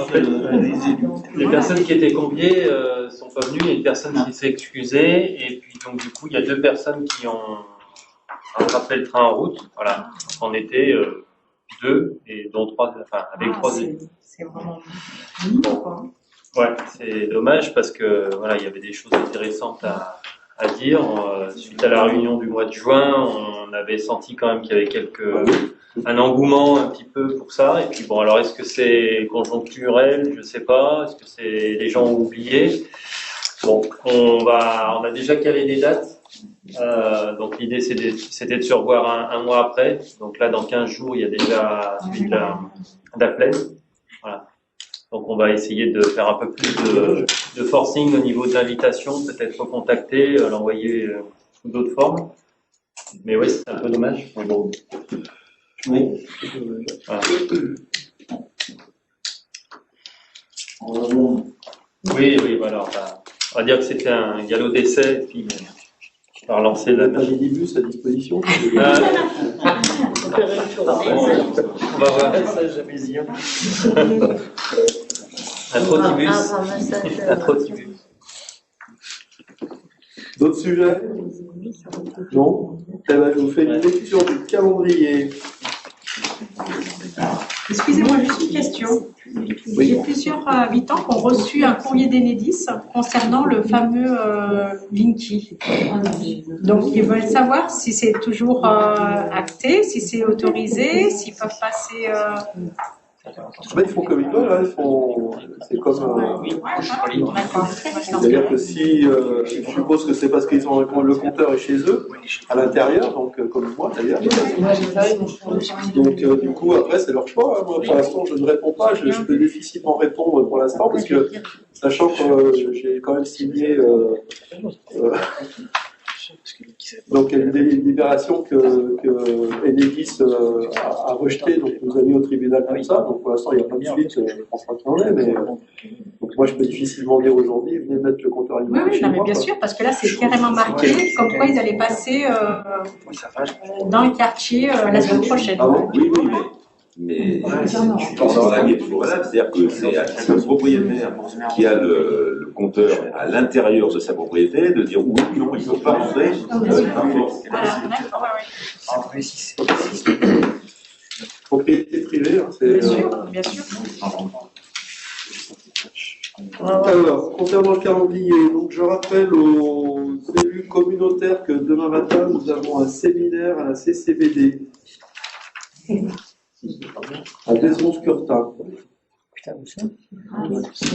les élus. Les personnes qui étaient conviées sont pas venues. Il y a une personne qui s'est excusée. Et puis donc du coup, il y a 2 personnes qui ont rattrapé le train en route. Voilà. On était 2 et dont 3, avec 3 élus. C'est vraiment bon. Ouais, c'est dommage parce que voilà, il y avait des choses intéressantes à dire. Suite à la réunion du mois de juin, on avait senti quand même qu'il y avait un engouement un petit peu pour ça. Et puis bon, alors est-ce que c'est conjoncturel? Je sais pas. Est-ce que c'est les gens ont oublié? Bon, on a déjà calé des dates. Donc l'idée c'était de se revoir un mois après. Donc là, dans 15 jours, il y a déjà celui de la plaine. Voilà. Donc on va essayer de faire un peu plus de forcing au niveau de l'invitation, peut-être recontacter, l'envoyer sous d'autres formes. Mais oui, c'est un peu dommage. Bon. Oui. Voilà. Oui, oui, voilà. On va dire que c'était un galop d'essai, et puis on va relancer la Un minibus à disposition. On va voir. Un trotibus. Un trotibus. D'autres sujets? Non? Eh ben, je vous fais une lecture du calendrier. Excusez-moi, juste une question. J'ai plusieurs habitants qui ont reçu un courrier d'Enedis concernant le fameux Linky. Donc, ils veulent savoir si c'est toujours acté, si c'est autorisé, s'ils peuvent passer. Ils font comme ils veulent, hein, c'est comme. C'est-à-dire que si, je suppose que c'est parce qu'ils ont le compteur est chez eux, à l'intérieur, donc comme moi d'ailleurs. Donc du coup après c'est leur choix. Hein. Moi pour l'instant je ne réponds pas, je peux difficilement répondre pour l'instant parce que sachant que j'ai quand même signé. Donc il y a une délibération que Enedis a rejetée, donc nous a mis au tribunal comme ça. Donc pour l'instant il n'y a pas de suite, je ne pense pas qu'il y en ait, mais donc moi je peux difficilement dire aujourd'hui, venez mettre le compteur alimentaire. Oui, non, mais bien sûr, parce que là c'est carrément marqué comme quoi ils allaient passer dans le quartier la semaine prochaine. Ah bon? Oui, oui, mais dans la guerre, voilà, c'est-à-dire que c'est à chaque propriétaire qui a le compteur à l'intérieur de sa propriété de dire oui ou non, il ne faut pas rentrer. Propriété privée, hein, c'est. Bien sûr, bien sûr. Alors, concernant le calendrier, donc je rappelle aux élus communautaires que demain matin nous avons un séminaire à la CCBD. À Desmond-Curtin.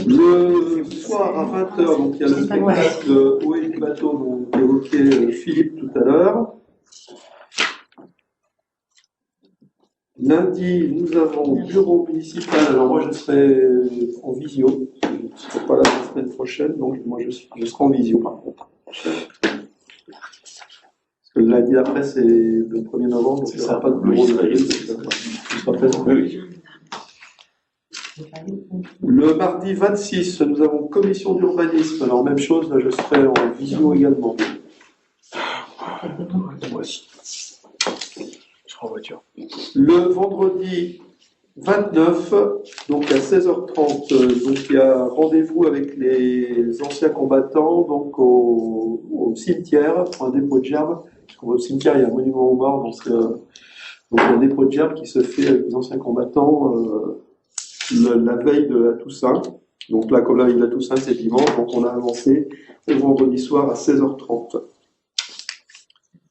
Le soir à 20h, donc il y a le spectacle Haut et du bateau dont évoquait Philippe tout à l'heure. Lundi, nous avons bureau municipal. Alors moi je serai en visio. Je ne serai pas là la semaine prochaine, donc moi je serai en visio par contre. Parce que le lundi après c'est le 1er novembre, donc il n'y aura pas de bureau de la ville. Le mardi 26, nous avons commission d'urbanisme. Alors même chose, là je serai en visio également. Moi aussi. Je serai en voiture. Le vendredi 29, donc à 16h30, donc il y a rendez-vous avec les anciens combattants, donc au cimetière, pour un dépôt de gerbes. Au cimetière, il y a un monument aux morts, donc un dépôt de gerbes qui se fait avec les anciens combattants la veille de la Toussaint. Donc là, comme la veille de la Toussaint, c'est dimanche, donc on a avancé au vendredi soir à 16h30.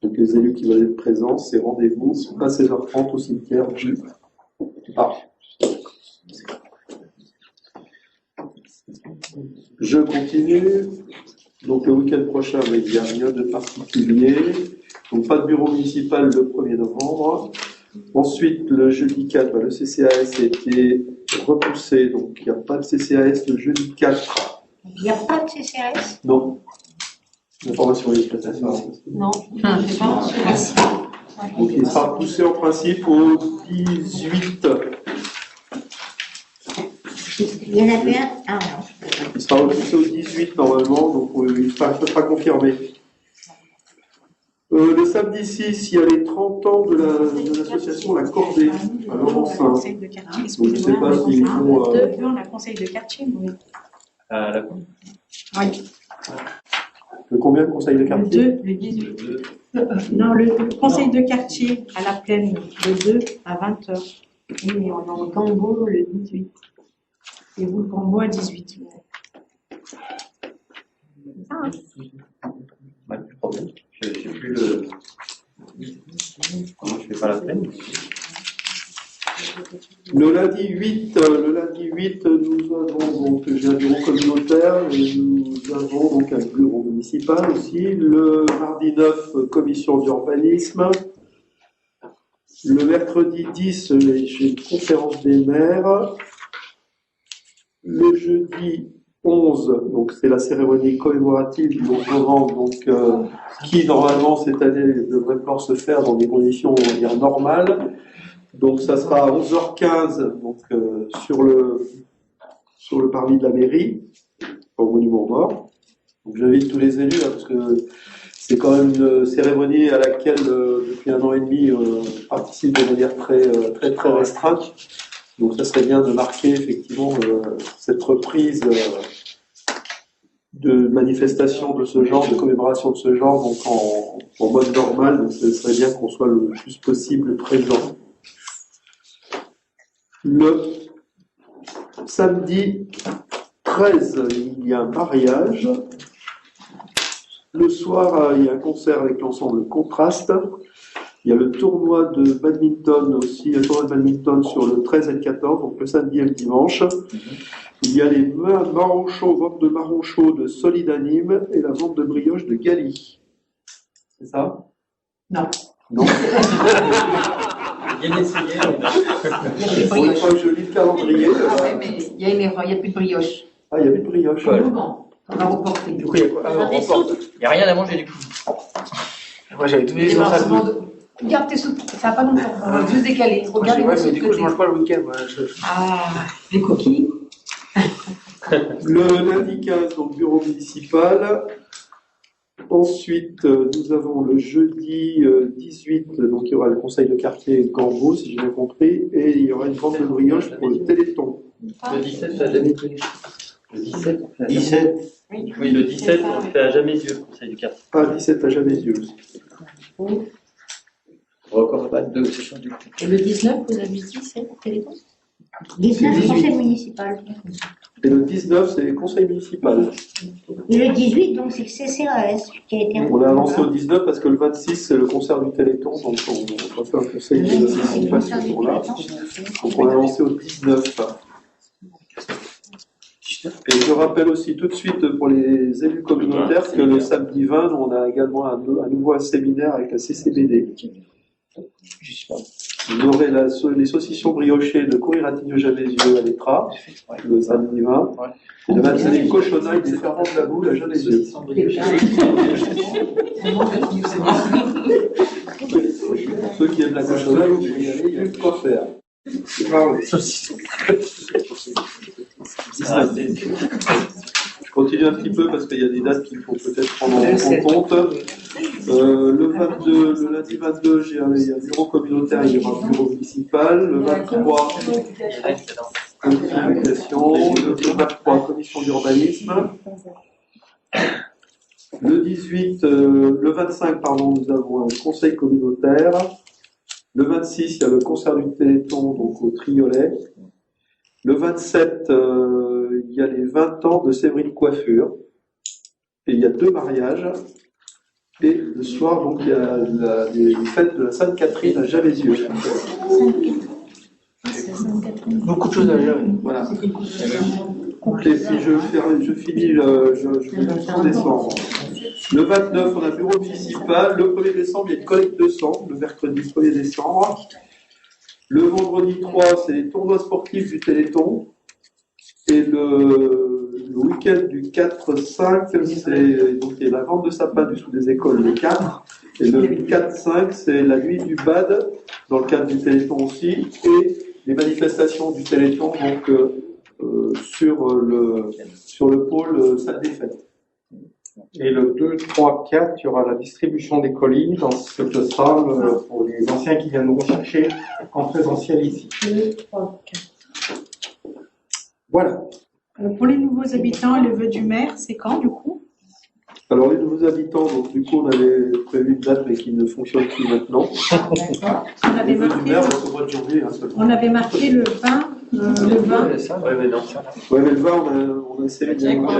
Donc les élus qui veulent être présents, c'est rendez-vous à 16h30 au cimetière. Je continue. Donc le week-end prochain, mais il n'y a rien de particulier. Donc pas de bureau municipal le 1er novembre. Ensuite, le jeudi 4, le CCAS a été repoussé, donc il n'y a pas de CCAS le jeudi 4. Il n'y a pas de CCAS? Non. L'information et l'exploitation. Non, c'est pas. Donc il sera repoussé en principe au 18. Il y en a fait un? Ah non. Il sera repoussé au 18 normalement, donc il sera confirmé. Le samedi 6, il y a les 30 ans de l'association La Cordée à Laurensin. Conseil de quartier, Je ne sais pas s'ils font. on a conseil de quartier, oui. Oui. Le combien de conseil de quartier? 2, le 18. Non, le conseil de quartier à la plaine, le 2 à 20h. Oui, on est en Cambo le 18. Et vous, le Cambo à 18. C'est ça, hein? Pas de problème. Je sais plus le. Comment je fais pas la peine. Le lundi 8, nous avons donc j'ai un bureau communautaire et nous avons donc un bureau municipal aussi. Le mardi 9, commission d'urbanisme. Le mercredi 10, j'ai une conférence des maires. Le jeudi 11, donc c'est la cérémonie commémorative du 11 novembre, donc qui normalement cette année devrait pouvoir se faire dans des conditions on va dire normales. Donc ça sera à 11h15 donc, sur le parvis de la mairie, au monument aux morts. Donc j'invite tous les élus, parce que c'est quand même une cérémonie à laquelle, depuis 1 an et demi, on participe de manière très restreinte. Donc ça serait bien de marquer effectivement cette reprise de manifestations de ce genre, de commémoration de ce genre, donc en mode normal. Donc ce serait bien qu'on soit le plus possible présent. Le samedi 13, il y a un mariage. Le soir, il y a un concert avec l'ensemble Contraste. Il y a le tournoi de badminton aussi, le tournoi de badminton sur le 13 et le 14, donc le samedi et le dimanche. Il y a les ventes de marron chaud de Solidanime et la vente de brioche de Gali. C'est ça? Non. Non. Bien essayé. Une fois que je lis le calendrier. Ah ouais, mais il y a une erreur, il n'y a plus de brioche. Ah, il n'y a plus de brioche. Pour le moment, on va reporter. Du coup, il y a quoi? On reporte. Il n'y a rien à manger du coup. Moi j'avais tous les Garde tes soupes, ça n'a pas longtemps. On va juste décaler. Regarde ouais, mais du coup, je mange pas le week-end. Ah, les coquilles. Le lundi 15, donc bureau municipal. Ensuite, nous avons le jeudi 18, donc il y aura le conseil de quartier Gambo, si j'ai bien compris, et il y aura une vente de brioche pour le Téléthon. Le 17, ça a jamais été. Le 17. Oui, le 17, on fait à Jamais-Yeux, le conseil du quartier. Ah, 17 à Jamais-Yeux. Encore pas de session du coup. Et le 19, vous avez dit, c'est le Téléthon? 19, conseil municipal. Et le 19, c'est conseil municipal. Et le 18, donc, c'est CCAS qui a été... On l'a avancé au 19 parce que le 26, c'est le concert du Téléthon, donc on va faire un conseil municipal ce jour-là. Donc on l'a avancé au 19. Et je rappelle aussi tout de suite pour les élus communautaires que le samedi 20, on a également à nouveau un séminaire avec la CCBD. Vous aurez les saucissons briochés de Courir-à-Tignes-Jamais-Yeux à l'Étra, le samedi 20. Le 20, c'est les cochonailles des ferments de la boule à Jamais-Yeux. Ceux qui aiment la cochonaille, vous pouvez y aller, il y a de quoi faire. Je continue un petit peu parce qu'il y a des dates qu'il faut peut-être prendre en compte. Le lundi 22, il y a un bureau communautaire, il y aura un bureau municipal. Le 23, communication. Le 23, commission d'urbanisme. Le 18, le 25, pardon, nous avons un conseil communautaire. Le 26, il y a le concert du Téléthon, donc au Triolet. Le 27, il y a les 20 ans de Séverine Coiffure. Et il y a 2 mariages. Et le soir, donc, il y a les fêtes de la Sainte-Catherine à Jamais-Yeux. Beaucoup de choses à gérer. Voilà. Et puis je finis le décembre. Le 29, on a bureau municipal. Le 1er décembre, il y a une collecte de sang, le mercredi 1er décembre. Le vendredi 3, c'est les tournois sportifs du Téléthon. Et le week-end du 4-5, donc il y a la vente de sapins du sous des écoles le 4. Et le 4-5, c'est la nuit du BAD, dans le cadre du Téléthon aussi. Et les manifestations du Téléthon, donc sur le pôle salle des fêtes. Et le 2, 3, 4, il y aura la distribution des colis dans ce que sera pour les anciens qui viennent nous rechercher en présentiel ici. 2, 3, 4. Voilà. Pour les nouveaux habitants, le vœu du maire, c'est quand du coup? Alors les nouveaux habitants, donc du coup on avait prévu une date mais qui ne fonctionne plus maintenant. D'accord. On avait marqué, maire, au mois de janvier, on avait marqué le 20. Le 20. Ouais, mais non. Ouais, mais le 20, on a essayé de séminaire.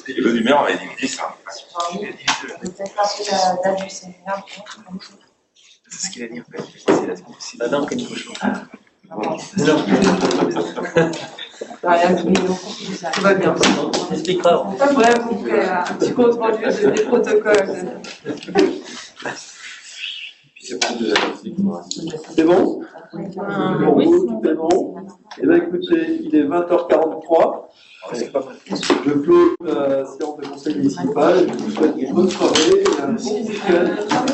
Le vœu du maire, on avait divisé ça. Peut-être rappeler la date du séminaire. C'est ce qu'il a dit en fait. C'est la semaine. C'est la dame qui nous change. Tout va bien. On expliquera. Ouais, vous ferez un petit compte rendu des protocoles. C'est bon? Oui. Tout est bon. Et bien écoutez, il est 20h43. Je clôt la séance de conseil municipal. Je vous souhaite une bonne soirée et un bon week-end.